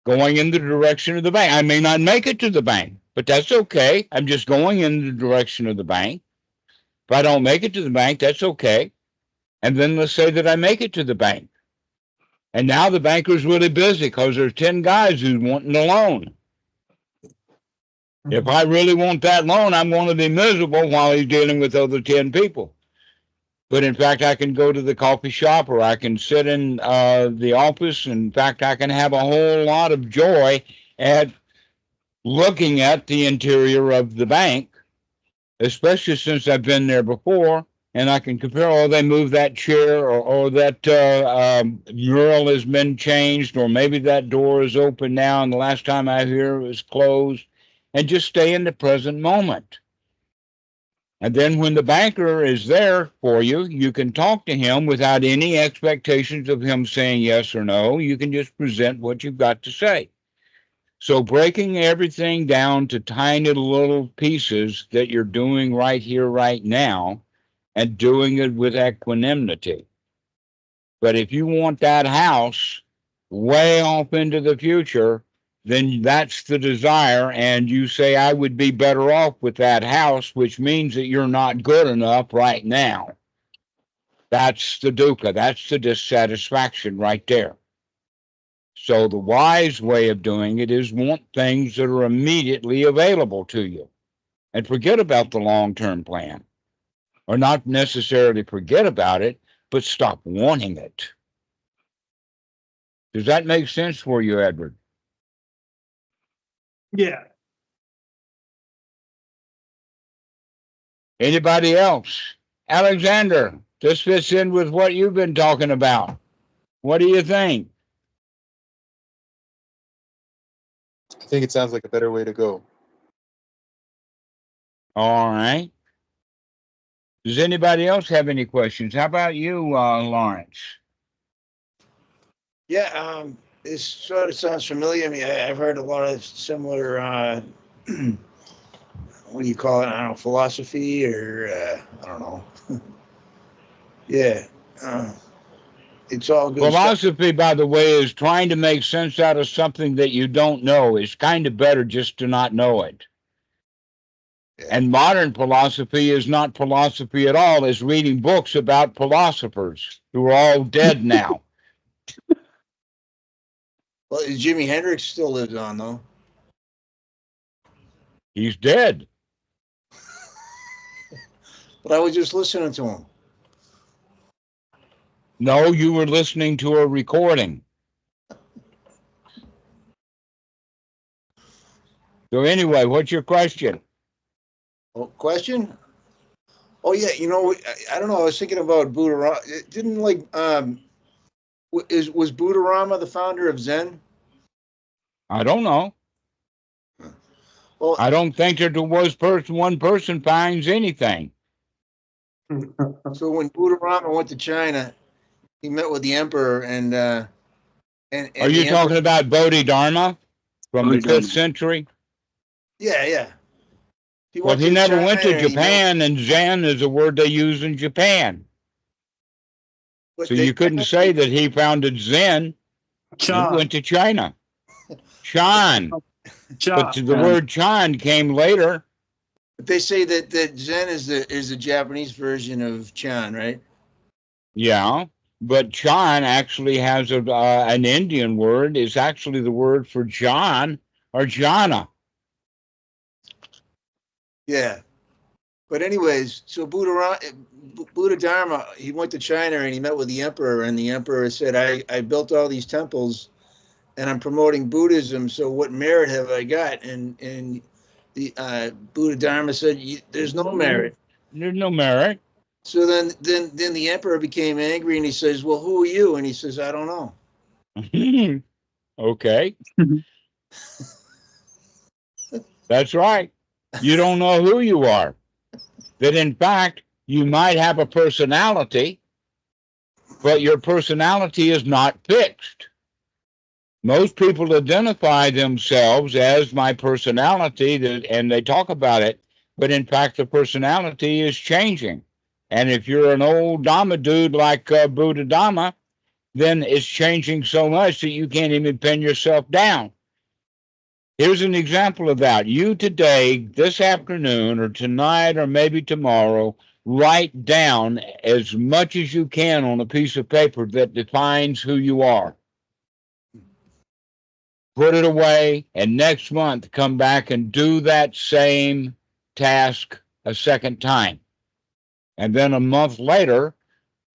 going in the direction of the bank. I may not make it to the bank, but that's okay. I'm just going in the direction of the bank. If I don't make it to the bank, that's okay. And then let's say that I make it to the bank. And now the banker's really busy because there's 10 guys who's wanting a loan. If I really want that loan, I'm going to be miserable while he's dealing with other 10 people. But in fact, I can go to the coffee shop, or I can sit in the office. In fact, I can have a whole lot of joy at looking at the interior of the bank, especially since I've been there before, and I can compare, oh, they moved that chair, or that mural has been changed, or maybe that door is open now, and the last time I hear it was closed, and just stay in the present moment. And then when the banker is there for you, you can talk to him without any expectations of him saying yes or no. You can just present what you've got to say. So breaking everything down to tiny little pieces that you're doing right here, right now, and doing it with equanimity. But if you want that house way off into the future, then that's the desire. And you say, I would be better off with that house, which means that you're not good enough right now. That's the dukkha. That's the dissatisfaction right there. So the wise way of doing it is want things that are immediately available to you, and forget about the long-term plan, or not necessarily forget about it, but stop wanting it. Does that make sense for you, Edward? Yeah. Anybody else? Alexander, this fits in with what you've been talking about. What do you think? I think it sounds like a better way to go. All right. Does anybody else have any questions? How about you, Lawrence? Yeah, this sort of sounds familiar. I mean, I've heard a lot of similar, what do you call it? I don't know, philosophy, or I don't know. Yeah, it's all good stuff. Philosophy, by the way, is trying to make sense out of something that you don't know. It's kind of better just to not know it. Yeah. And modern philosophy is not philosophy at all. It's reading books about philosophers who are all dead now. Well, Jimi Hendrix still lives on, though. He's dead. But I was just listening to him. No, you were listening to a recording. So anyway, what's your question? Oh, question? Oh yeah, you know, I don't know. I was thinking about Buddha. Didn't like was Buddharama the founder of Zen? I don't know. Well, I don't think that there was one person finds anything. so when Buddharama went to China, he met with the emperor, and Are you talking about Bodhidharma from the 5th century? Yeah. Well, he never went to Japan, and Zen is a word they use in Japan. So you couldn't say that he founded Zen. He went to China. Chan. But the word Chan came later. But they say that Zen is the Japanese version of Chan, right? Yeah, but Chan actually has an Indian word. It's actually the word for John or Jhana. Yeah. But anyways, so Buddhadharma, he went to China and he met with the emperor, and the emperor said, I built all these temples and I'm promoting Buddhism, so what merit have I got? And the Buddhadharma said, there's no merit. There's no merit. So then the emperor became angry, and he says, well, who are you? And he says, I don't know. Okay. That's right. You don't know who you are. That in fact, you might have a personality, but your personality is not fixed. Most people identify themselves as my personality, and they talk about it, but in fact, the personality is changing. And if you're an old Dhamma dude like Buddhadasa, then it's changing so much that you can't even pin yourself down. Here's an example of that. You today, this afternoon, or tonight, or maybe tomorrow, write down as much as you can on a piece of paper that defines who you are. Put it away, and next month come back and do that same task a second time. And then a month later,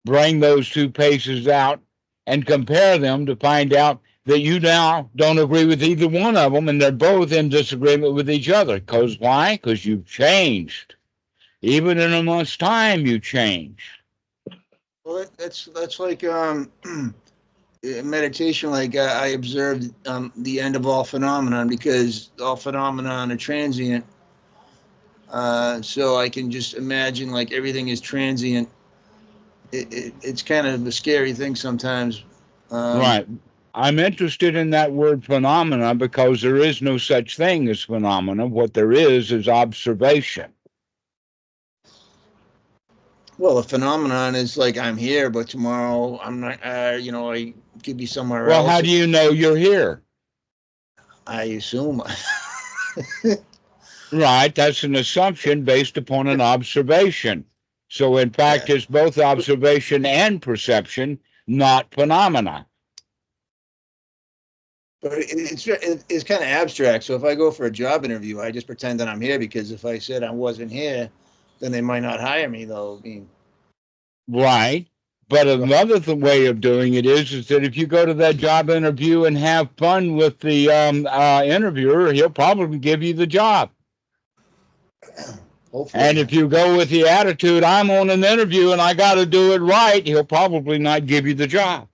bring those two pages out and compare them to find out that you now don't agree with either one of them, and they're both in disagreement with each other. Because why? Because you've changed. Even in a month's time, you change. Well, that's like meditation. Like I observed the end of all phenomenon, because all phenomenon are transient. So I can just imagine like everything is transient. It's kind of a scary thing sometimes. Right. I'm interested in that word phenomena because there is no such thing as phenomena. What there is observation. Well, a phenomenon is like I'm here, but tomorrow I'm not. I could be somewhere Well, else. how do you know you're here? I assume. Right. That's an assumption based upon an observation. So, in fact, it's both observation and perception, not phenomena. But it's kind of abstract. So if I go for a job interview, I just pretend that I'm here, because if I said I wasn't here, then they might not hire me, though. I mean, right. But another way of doing it is that if you go to that job interview and have fun with the interviewer, he'll probably give you the job. hopefully. And if you go with the attitude, I'm on an interview and I got to do it right, he'll probably not give you the job.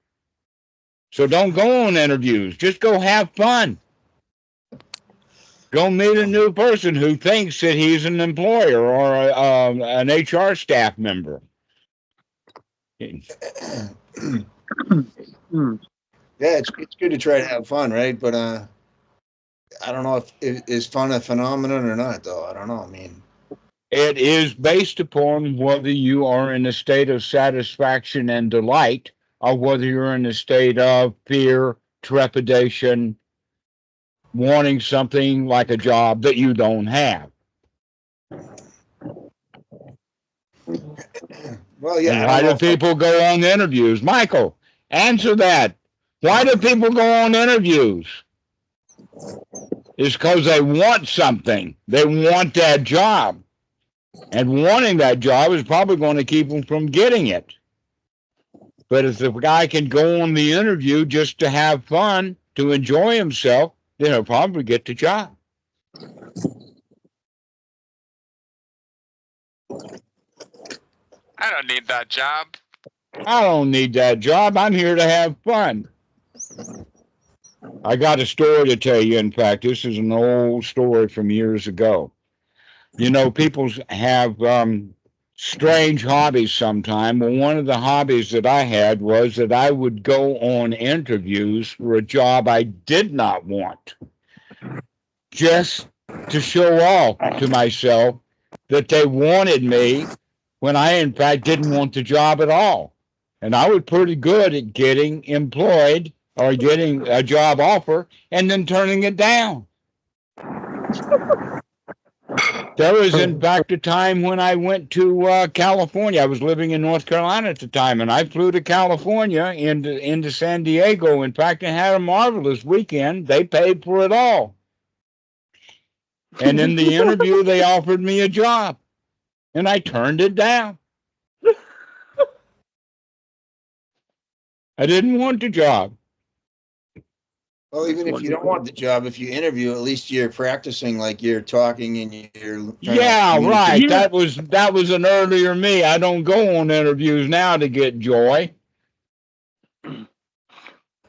So don't go on interviews. Just go have fun. Go meet a new person who thinks that he's an employer or an HR staff member. Yeah, it's good to try to have fun, right? But I don't know if is fun a phenomenon or not, though. I don't know. I mean, it is based upon whether you are in a state of satisfaction and delight, or whether you're in a state of fear, trepidation, wanting something like a job that you don't have. well, yeah. And why do people go on interviews? Michael, answer that. Why do people go on interviews? It's because they want something. They want that job. And wanting that job is probably going to keep them from getting it. But if the guy can go on the interview just to have fun, to enjoy himself, then he'll probably get the job. I don't need that job. I don't need that job. I'm here to have fun. I got a story to tell you. In fact, this is an old story from years ago. You know, people have strange hobbies sometimes. Well, one of the hobbies that I had was that I would go on interviews for a job I did not want, just to show off to myself that they wanted me when I, in fact, didn't want the job at all. And I was pretty good at getting employed or getting a job offer and then turning it down. There was, in fact, a time when I went to California. I was living in North Carolina at the time, and I flew to California into San Diego. In fact, I had a marvelous weekend. They paid for it all. And in the interview, they offered me a job, and I turned it down. I didn't want the job. Well, even if you don't want the job, if you interview, at least you're practicing, like you're talking and you're. Yeah, right. Yeah. That was an earlier me. I don't go on interviews now to get joy.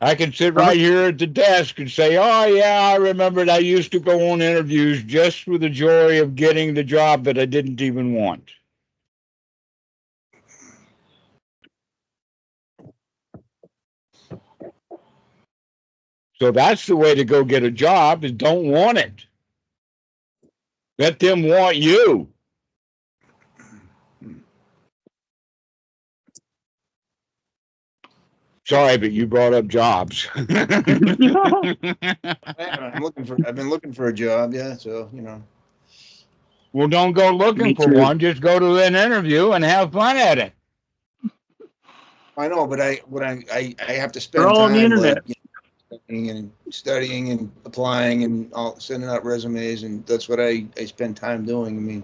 I can sit right here at the desk and say, oh, yeah, I remembered I used to go on interviews just for the joy of getting the job that I didn't even want. So that's the way to go get a job, is don't want it. Let them want you. Sorry, but you brought up jobs. I've been looking for a job, yeah. So, you know. Well, don't go looking Me for too. one. Just go to an interview and have fun at it. I know, but I have to spend They're all on the time internet. like studying and applying and all, sending out resumes, and that's what I spend time doing. I mean,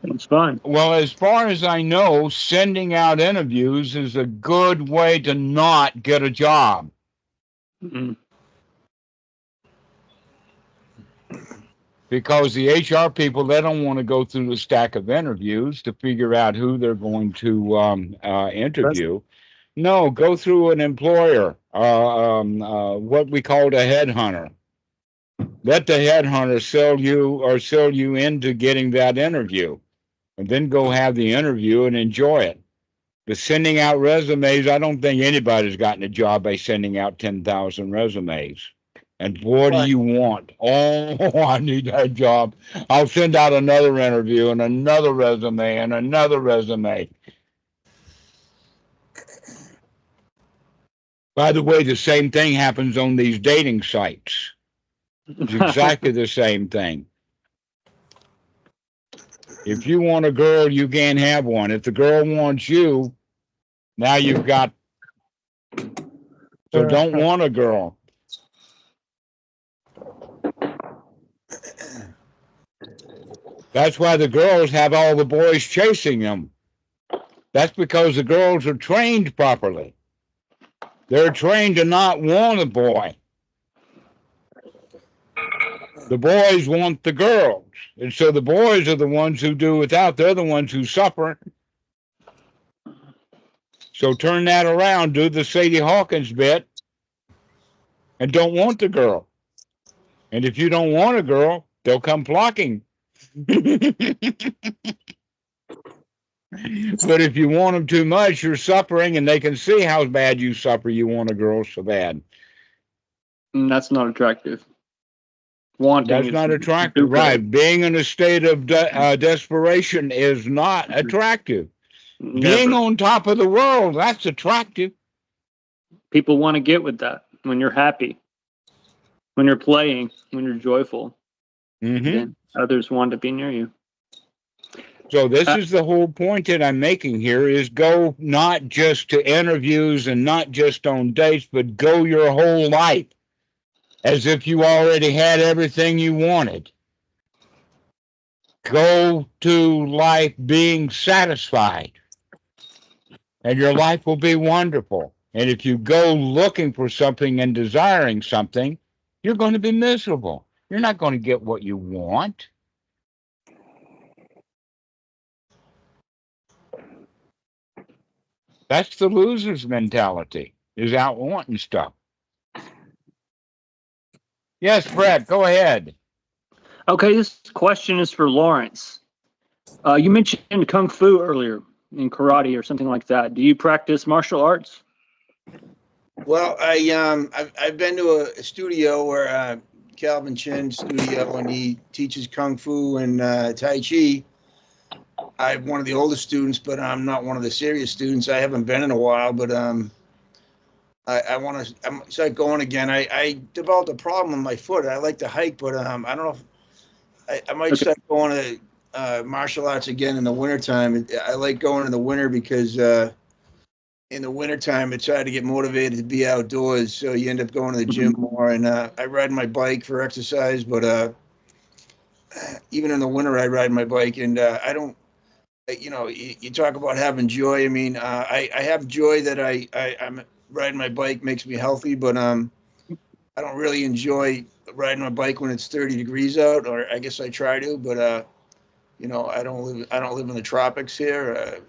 It's fun. Well, as far as I know, sending out interviews is a good way to not get a job. Mm. Because the HR people, they don't want to go through the stack of interviews to figure out who they're going to interview. No, go through an employer, what we call a headhunter. Let the headhunter sell you into getting that interview, and then go have the interview and enjoy it. But sending out resumes, I don't think anybody's gotten a job by sending out 10,000 resumes. And what do you want? Oh, I need that job. I'll send out another interview and another resume and another resume. By the way, the same thing happens on these dating sites. It's exactly the same thing. If you want a girl, you can't have one. If the girl wants you, now you've got. So don't want a girl. That's why the girls have all the boys chasing them. That's because the girls are trained properly. They're trained to not want a boy. The boys want the girls. And so the boys are the ones who do without. They're the ones who suffer. So turn that around. Do the Sadie Hawkins bit. And don't want the girl. And if you don't want a girl, they'll come flocking. But if you want them too much, you're suffering, and they can see how bad you suffer. You want a girl so bad. And that's not attractive. Wanting That's is not attractive, stupid. right? Being in a state of desperation is not attractive. Never. Being on top of the world, that's attractive. People want to get with that when you're happy, when you're playing, when you're joyful. Mm-hmm. Then others want to be near you. So this is the whole point that I'm making here, is go not just to interviews and not just on dates, but go your whole life as if you already had everything you wanted. Go to life being satisfied, and your life will be wonderful. And if you go looking for something and desiring something, you're going to be miserable. You're not going to get what you want. That's the loser's mentality, is out wanting stuff. Yes, Fred, go ahead. Okay, this question is for Lawrence. You mentioned Kung Fu earlier, in karate or something like that. Do you practice martial arts? Well, I've been to a studio where Calvin Chin's studio, and he teaches Kung Fu and Tai Chi. I'm one of the oldest students, but I'm not one of the serious students. I haven't been in a while, but I want to start going again. I developed a problem with my foot. I like to hike, but I don't know if I might start going to martial arts again in the wintertime. I like going in the winter because in the wintertime it's hard to get motivated to be outdoors, so you end up going to the gym more. And I ride my bike for exercise, but even in the winter I ride my bike, and I don't. You know, you talk about having joy. I mean, I have joy that I'm riding my bike makes me healthy, but I don't really enjoy riding my bike when it's 30 degrees out, or I guess I try to, but you know, I don't live in the tropics here.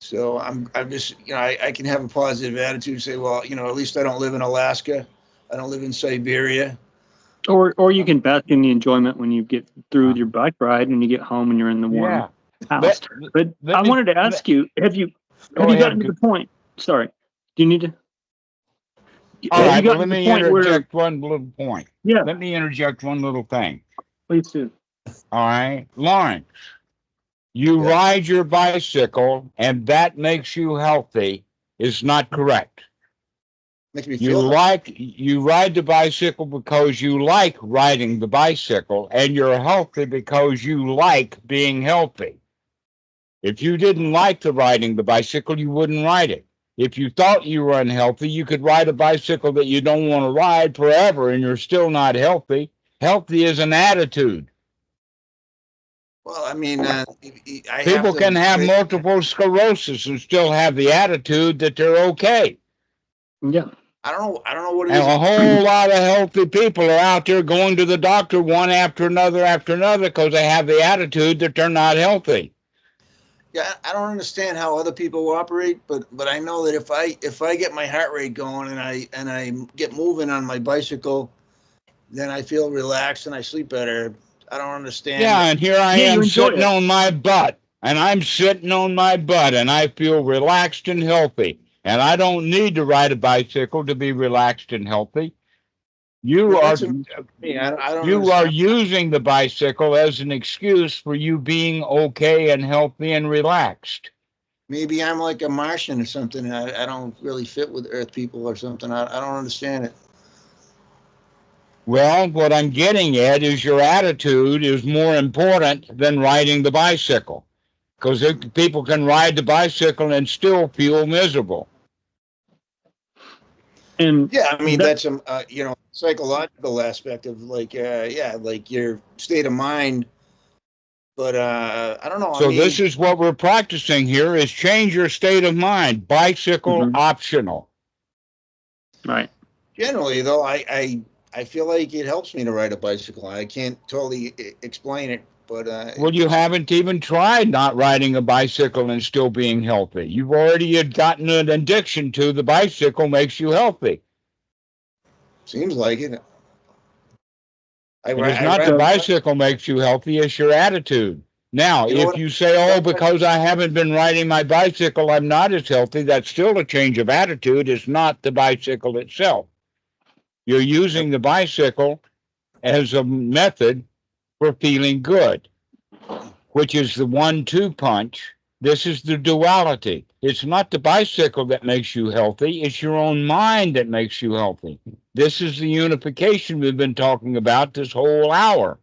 So I'm just, I can have a positive attitude, say, well, at least I don't live in Alaska. I don't live in Siberia. Or you can bask in the enjoyment when you get through with your bike ride and you get home and you're in the warm house. But I wanted to ask you, have you gotten to the point? Sorry, do you need to? All right, well, let me interject one little point. Yeah. Let me interject one little thing. Please do. All right, Lawrence, you ride your bicycle and that makes you healthy is not correct. Makes me feel you ride the bicycle because you like riding the bicycle, and you're healthy because you like being healthy. If you didn't like the riding the bicycle, you wouldn't ride it. If you thought you were unhealthy, you could ride a bicycle that you don't want to ride forever and you're still not healthy. Healthy is an attitude. Well, I mean, people can have multiple sclerosis and still have the attitude that they're okay. Yeah. I don't know what it and is. A whole lot of healthy people are out there going to the doctor one after another because they have the attitude that they're not healthy. Yeah, I don't understand how other people operate, but I know that if I get my heart rate going and I get moving on my bicycle, then I feel relaxed and I sleep better. I don't understand. Yeah, and here I am sitting on my butt, and I'm sitting on my butt, and I feel relaxed and healthy. And I don't need to ride a bicycle to be relaxed and healthy. You are using the bicycle as an excuse for you being okay and healthy and relaxed. Maybe I'm like a Martian or something. I don't really fit with Earth people or something. I don't understand it. Well, what I'm getting at is your attitude is more important than riding the bicycle. Because people can ride the bicycle and still feel miserable. And yeah, I mean, that's a psychological aspect of like your state of mind. But I don't know. So this is what we're practicing here: is change your state of mind. Bicycle optional. Right. Generally, though, I feel like it helps me to ride a bicycle. I can't totally explain it, but well, you haven't even tried not riding a bicycle and still being healthy. You've already gotten an addiction to the bicycle makes you healthy. Seems like it. It's not the bicycle makes you healthy, it's your attitude. Now, if you say, oh, because I haven't been riding my bicycle, I'm not as healthy, that's still a change of attitude. It's not the bicycle itself. You're using the bicycle as a method for feeling good, which is the 1-2 punch. This is the duality. It's not the bicycle that makes you healthy. It's your own mind that makes you healthy. This is the unification we've been talking about this whole hour.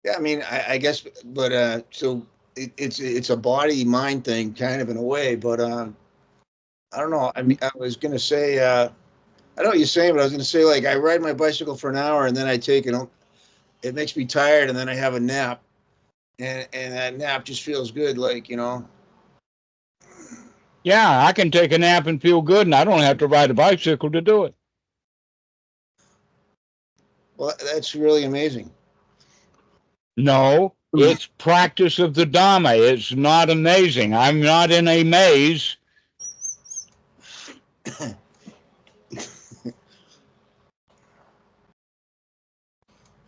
Yeah, I mean, I guess, but so it's a body mind thing, kind of in a way. But I don't know. I mean, I was gonna say, I know what you're saying, but I was gonna say, like, I ride my bicycle for an hour and then I take it. It makes me tired, and then I have a nap, and that nap just feels good, like, Yeah, I can take a nap and feel good, and I don't have to ride a bicycle to do it. Well, that's really amazing. No, it's practice of the Dhamma. It's not amazing. I'm not in a maze.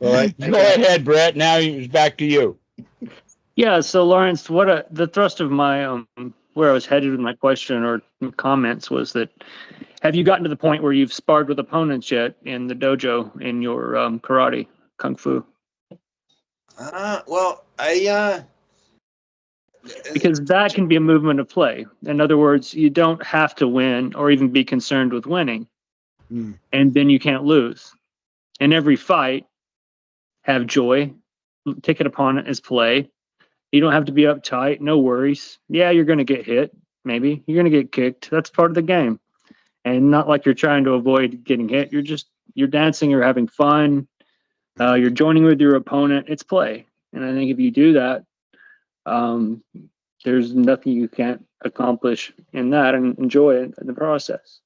Well, go ahead, Brett. Now it's back to you. Yeah. So, Lawrence, the thrust of my where I was headed with my question or comments was that, have you gotten to the point where you've sparred with opponents yet in the dojo in your karate, kung fu? Well, because that can be a movement of play. In other words, you don't have to win or even be concerned with winning, and then you can't lose. In every fight, have joy, take it upon it as play. You don't have to be uptight, no worries. Yeah, you're going to get hit, maybe. You're going to get kicked. That's part of the game. And not like you're trying to avoid getting hit. You're dancing, you're having fun. You're joining with your opponent. It's play. And I think if you do that, there's nothing you can't accomplish in that and enjoy it in the process.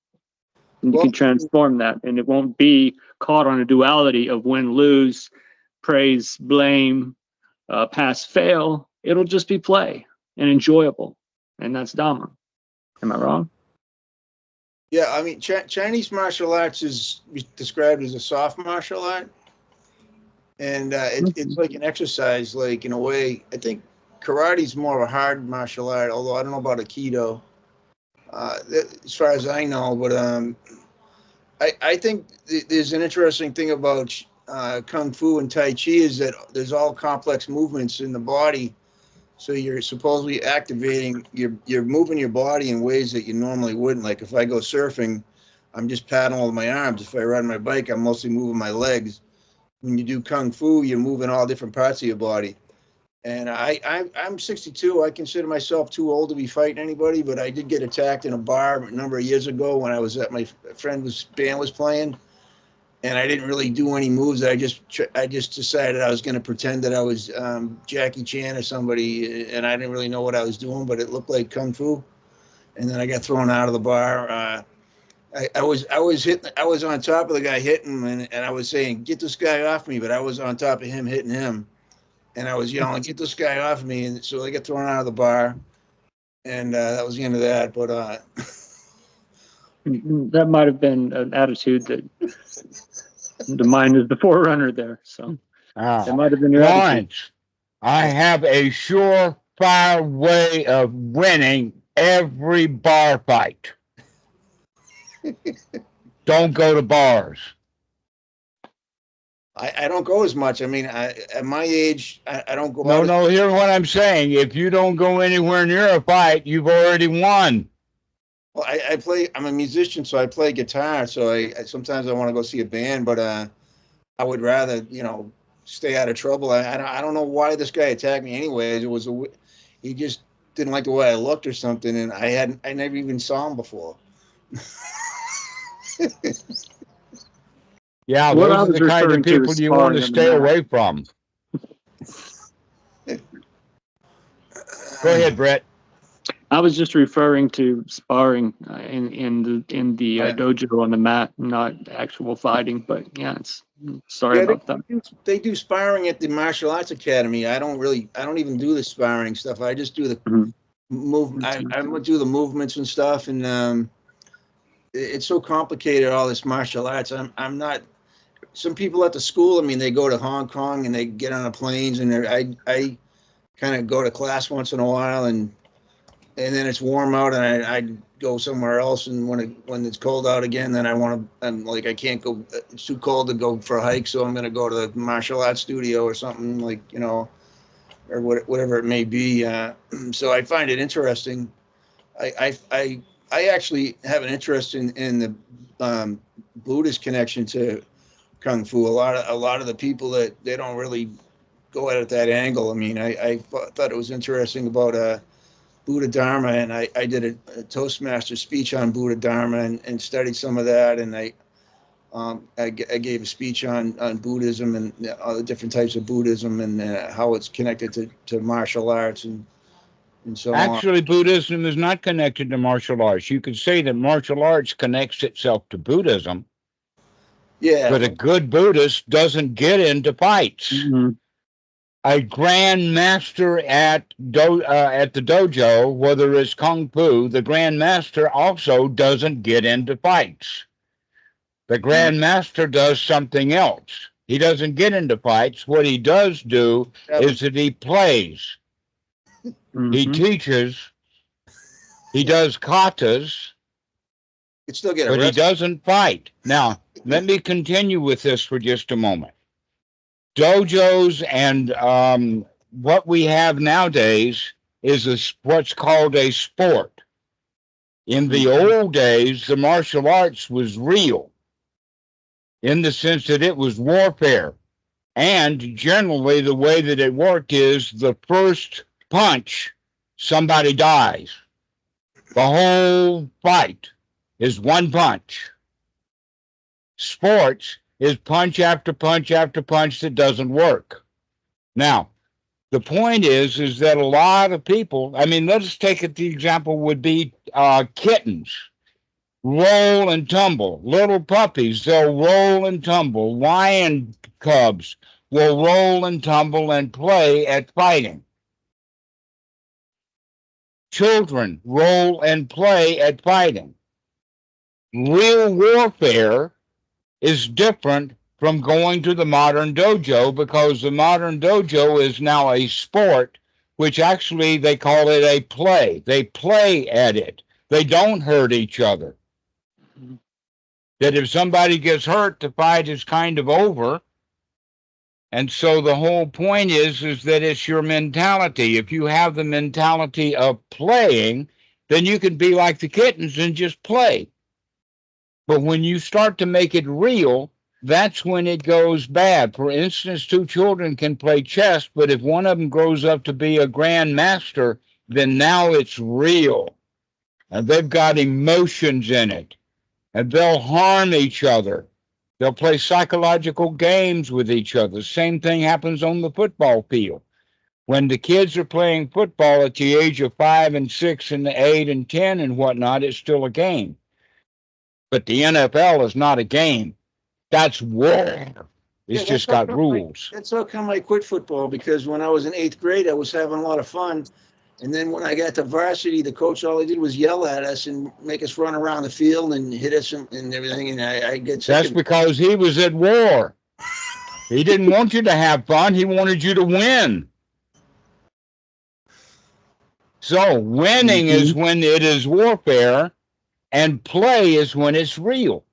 And you can transform that, and it won't be caught on a duality of win, lose, praise, blame, pass, fail. It'll just be play and enjoyable. and that's Dhamma. Am I wrong? Yeah, I mean, Chinese martial arts is described as a soft martial art, and it's like an exercise, like in a way. I think karate's more of a hard martial art, although I don't know about Aikido, as far as I know. But I think there's an interesting thing about Kung Fu and Tai Chi is that there's all complex movements in the body. So you're supposedly activating, you're moving your body in ways that you normally wouldn't. Like if I go surfing, I'm just paddling with my arms. If I ride my bike, I'm mostly moving my legs. When you do Kung Fu, you're moving all different parts of your body. And I'm 62. I consider myself too old to be fighting anybody, but I did get attacked in a bar a number of years ago when I was at my friend's band was playing. And I didn't really do any moves. I just decided I was going to pretend that I was Jackie Chan or somebody, and I didn't really know what I was doing, but it looked like Kung Fu. And then I got thrown out of the bar. I was on top of the guy hitting him, and I was saying, "Get this guy off me!" But I was on top of him hitting him, and I was yelling, "Get this guy off me!" And so I got thrown out of the bar, and that was the end of that. But that might have been an attitude that the mind is the forerunner there. So that might have been your attitude. Lawrence, I have a surefire way of winning every bar fight. Don't go to bars. I don't go as much. I mean, at my age, I don't go. No, here's what I'm saying. If you don't go anywhere near a fight, you've already won. Well, I play. I'm a musician, so I play guitar. So I sometimes I want to go see a band, but I would rather stay out of trouble. I don't know why this guy attacked me. Anyways, he just didn't like the way I looked or something, and I never even saw him before. Yeah, What I those are was the kind of referring to people is you want to sparring stay on the mat. away from. Go ahead, Brett. I was just referring to sparring in the dojo on the mat, not actual fighting. But yeah, sorry about that. They do sparring at the martial arts academy. I don't even do the sparring stuff. I just do the move. I do the movements and stuff, and it's so complicated, all this martial arts. I'm not. Some people at the school, I mean, they go to Hong Kong and they get on the planes, and I kind of go to class once in a while, and then it's warm out, and I go somewhere else. And when it's cold out again, then I'm like, I can't go. It's too cold to go for a hike, so I'm going to go to the martial arts studio or something, like or whatever it may be. So I find it interesting. I actually have an interest in the Buddhist connection to Kung Fu. A lot of the people that they don't really go at it that angle. I mean, I thought it was interesting about Buddhadasa, and I did a Toastmaster speech on Buddhadasa and studied some of that, and I gave a speech on Buddhism and all the different types of Buddhism and how it's connected to martial arts and so on. Actually, Buddhism is not connected to martial arts. You could say that martial arts connects itself to Buddhism. Yeah. But a good Buddhist doesn't get into fights. Mm-hmm. A grand master at the dojo, whether it's Kung Fu, the grand master also doesn't get into fights. The grand master does something else. He doesn't get into fights. What he does do is that he plays. Mm-hmm. He teaches. He does katas. You still get but arrested. he doesn't fight. Now, let me continue with this for just a moment. Dojos and what we have nowadays is what's called a sport. In the old days, the martial arts was real in the sense that it was warfare. And generally, the way that it worked is the first punch, somebody dies. The whole fight is one punch. Sports is punch after punch after punch that doesn't work. Now, the point is that a lot of people, I mean, let's take it, the example would be kittens. Roll and tumble. Little puppies, they'll roll and tumble. Lion cubs will roll and tumble and play at fighting. children role and play at fighting. Real warfare is different from going to the modern dojo, because the modern dojo is now a sport, which actually they call it a play. They play at it. They don't hurt each other. That if somebody gets hurt, the fight is kind of over. And so the whole point is that it's your mentality. If you have the mentality of playing, then you can be like the kittens and just play. But when you start to make it real, that's when it goes bad. For instance, two children can play chess, but if one of them grows up to be a grand master, then now it's real. And they've got emotions in it. And they'll harm each other. They'll play psychological games with each other. Same thing happens on the football field. When the kids are playing football at the age of 5 and 6 and 8 and 10 and whatnot, it's still a game. But the NFL is not a game. That's war. It's just got rules. That's how come I quit football, because when I was in 8th grade, I was having a lot of fun. And then when I got to varsity, the coach, all he did was yell at us and make us run around the field and hit us and everything. And I get sick. That's because he was at war. He didn't want you to have fun. He wanted you to win. So winning is when it is warfare, and play is when it's real.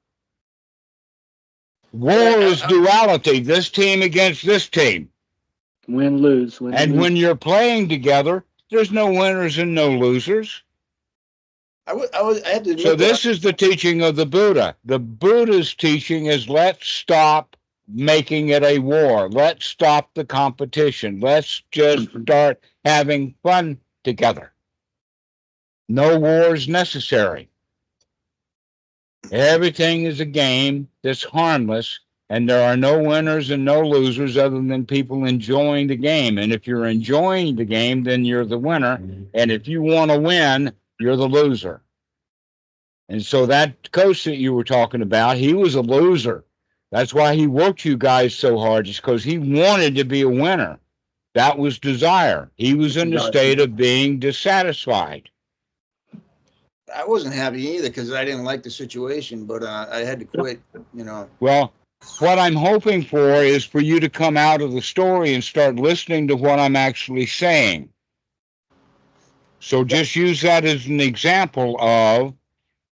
War is duality. This team against this team. Win, lose. Win, and lose. when you're playing together, there's no winners and no losers. I had to admit So this is the teaching of the Buddha. The Buddha's teaching is, let's stop making it a war. Let's stop the competition. Let's just start having fun together. No war is necessary. Everything is a game that's harmless, and there are no winners and no losers other than people enjoying the game. And if you're enjoying the game, then you're the winner. And if you want to win, you're the loser. And so that coach that you were talking about, he was a loser. That's why he worked you guys so hard, just because he wanted to be a winner. That was desire. He was in a state of being dissatisfied. I wasn't happy either, because I didn't like the situation, but I had to quit, Well, what I'm hoping for is for you to come out of the story and start listening to what I'm actually saying. So just use that as an example of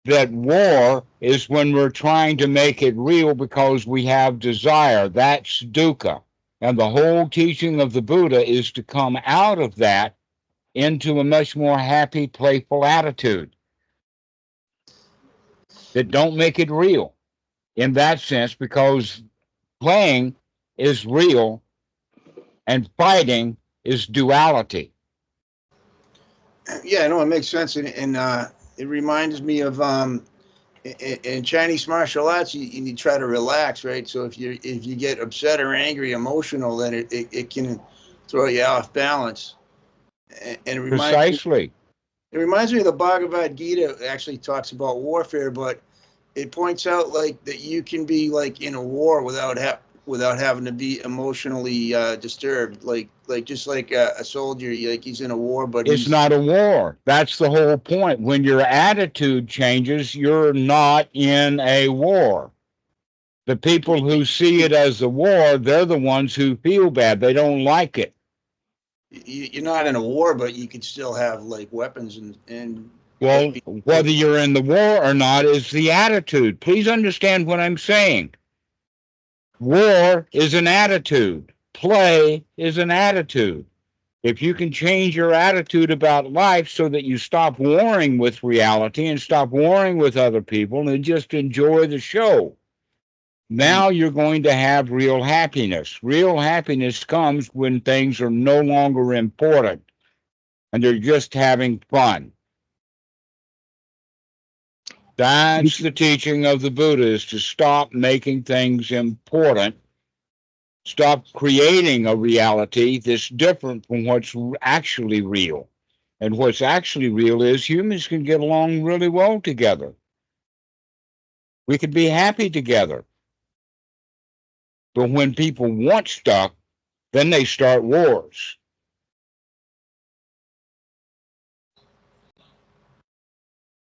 that war is when we're trying to make it real because we have desire. That's dukkha. And the whole teaching of the Buddha is to come out of that into a much more happy, playful attitude. That don't make it real in that sense, because playing is real and fighting is duality. Yeah, I know, it makes sense. And it reminds me of in Chinese martial arts, you try to relax, right? So if you get upset or angry, emotional, then it can throw you off balance. And it reminds me of the Bhagavad Gita. Actually talks about warfare, but it points out like that you can be like in a war without having to be emotionally disturbed. Like just like a soldier, like he's in a war, but it's not a war. That's the whole point. When your attitude changes, you're not in a war. The people who see it as a war, they're the ones who feel bad. They don't like it. You're not in a war, but you could still have like weapons and well, whether you're in the war or not is the attitude. Please understand what I'm saying. War is an attitude. Play is an attitude. If you can change your attitude about life so that you stop warring with reality and stop warring with other people and just enjoy the show, now you're going to have real happiness. Real happiness comes when things are no longer important and they're just having fun. That's the teaching of the Buddha, is to stop making things important. Stop creating a reality that's different from what's actually real. And what's actually real is humans can get along really well together. We could be happy together. But when people want stuff, then they start wars.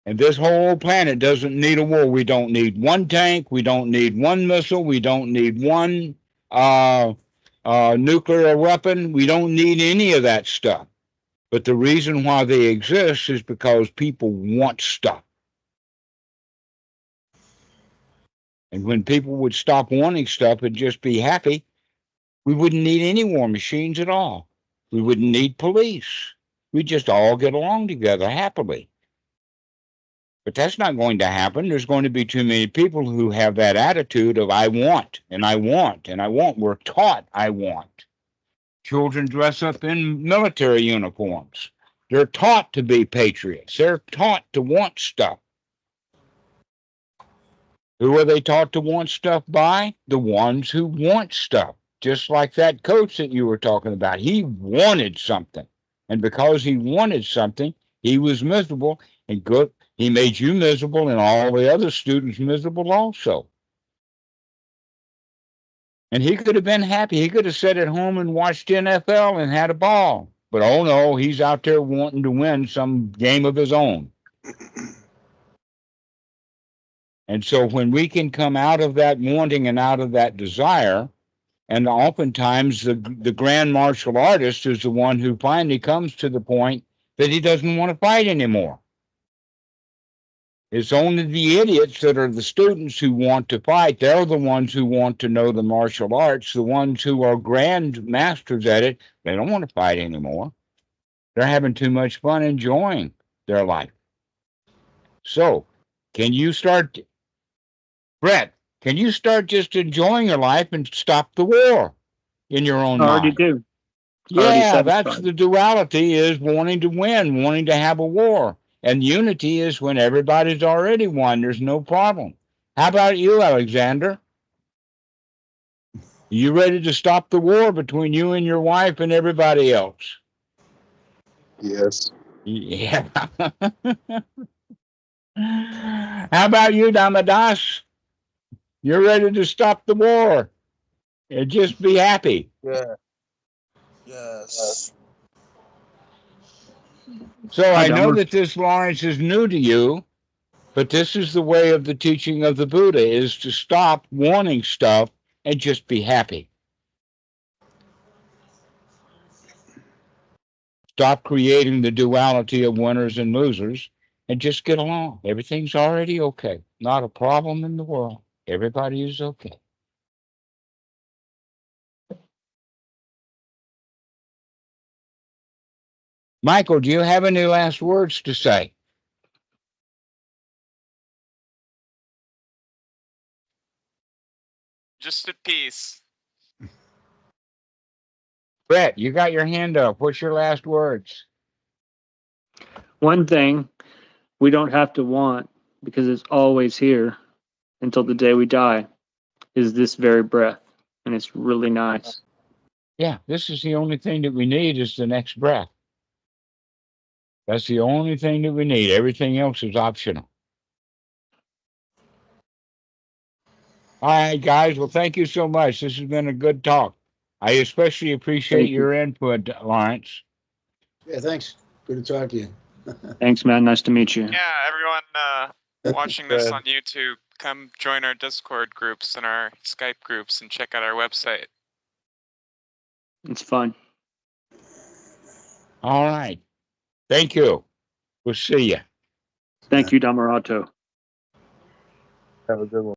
And this whole planet doesn't need a war. We don't need one tank. We don't need one missile. We don't need one nuclear weapon. We don't need any of that stuff. But the reason why they exist is because people want stuff. And when people would stop wanting stuff and just be happy, we wouldn't need any war machines at all. We wouldn't need police. We'd just all get along together happily. But that's not going to happen. There's going to be too many people who have that attitude of I want, and I want, and I want. We're taught I want. Children dress up in military uniforms. They're taught to be patriots. They're taught to want stuff. Who are they taught to want stuff by? The ones who want stuff. Just like that coach that you were talking about. He wanted something. And because he wanted something, he was miserable. And good, he made you miserable and all the other students miserable also. And he could have been happy. He could have sat at home and watched NFL and had a ball. But oh no, he's out there wanting to win some game of his own. And so when we can come out of that wanting and out of that desire, and oftentimes the grand martial artist is the one who finally comes to the point that he doesn't want to fight anymore. It's only the idiots that are the students who want to fight. They're the ones who want to know the martial arts. The ones who are grand masters at it, they don't want to fight anymore. They're having too much fun enjoying their life. So, can you start, Brett, can you start just enjoying your life and stop the war in your own Already mind? do. Yeah, that's the duality, is wanting to win, wanting to have a war. And unity is when everybody's already won. There's no problem. How about you, Alexander? You ready to stop the war between you and your wife and everybody else? Yes. Yeah. How about you, Dhammadas? You're ready to stop the war and just be happy. Yeah. Yes. So Hi, I know Dhamma. that this, Lawrence, is new to you, but this is the way of the teaching of the Buddha, is to stop wanting stuff and just be happy. Stop creating the duality of winners and losers and just get along. Everything's already okay. Not a problem in the world. Everybody is okay. Michael, do you have any last words to say? Just a piece. Brett, you got your hand up. What's your last words? One thing we don't have to want, because it's always here until the day we die, is this very breath. And it's really nice. Yeah, this is the only thing that we need, is the next breath. That's the only thing that we need. Everything else is optional. All right, guys. Well, thank you so much. This has been a good talk. I especially appreciate your input, Lawrence. Yeah, thanks. Good to talk to you. Thanks, man. Nice to meet you. Yeah, everyone watching this on YouTube, come join our Discord groups and our Skype groups and check out our website. It's fun. All right. Thank you. We'll see you. Thank you, Dhammarato. Have a good one.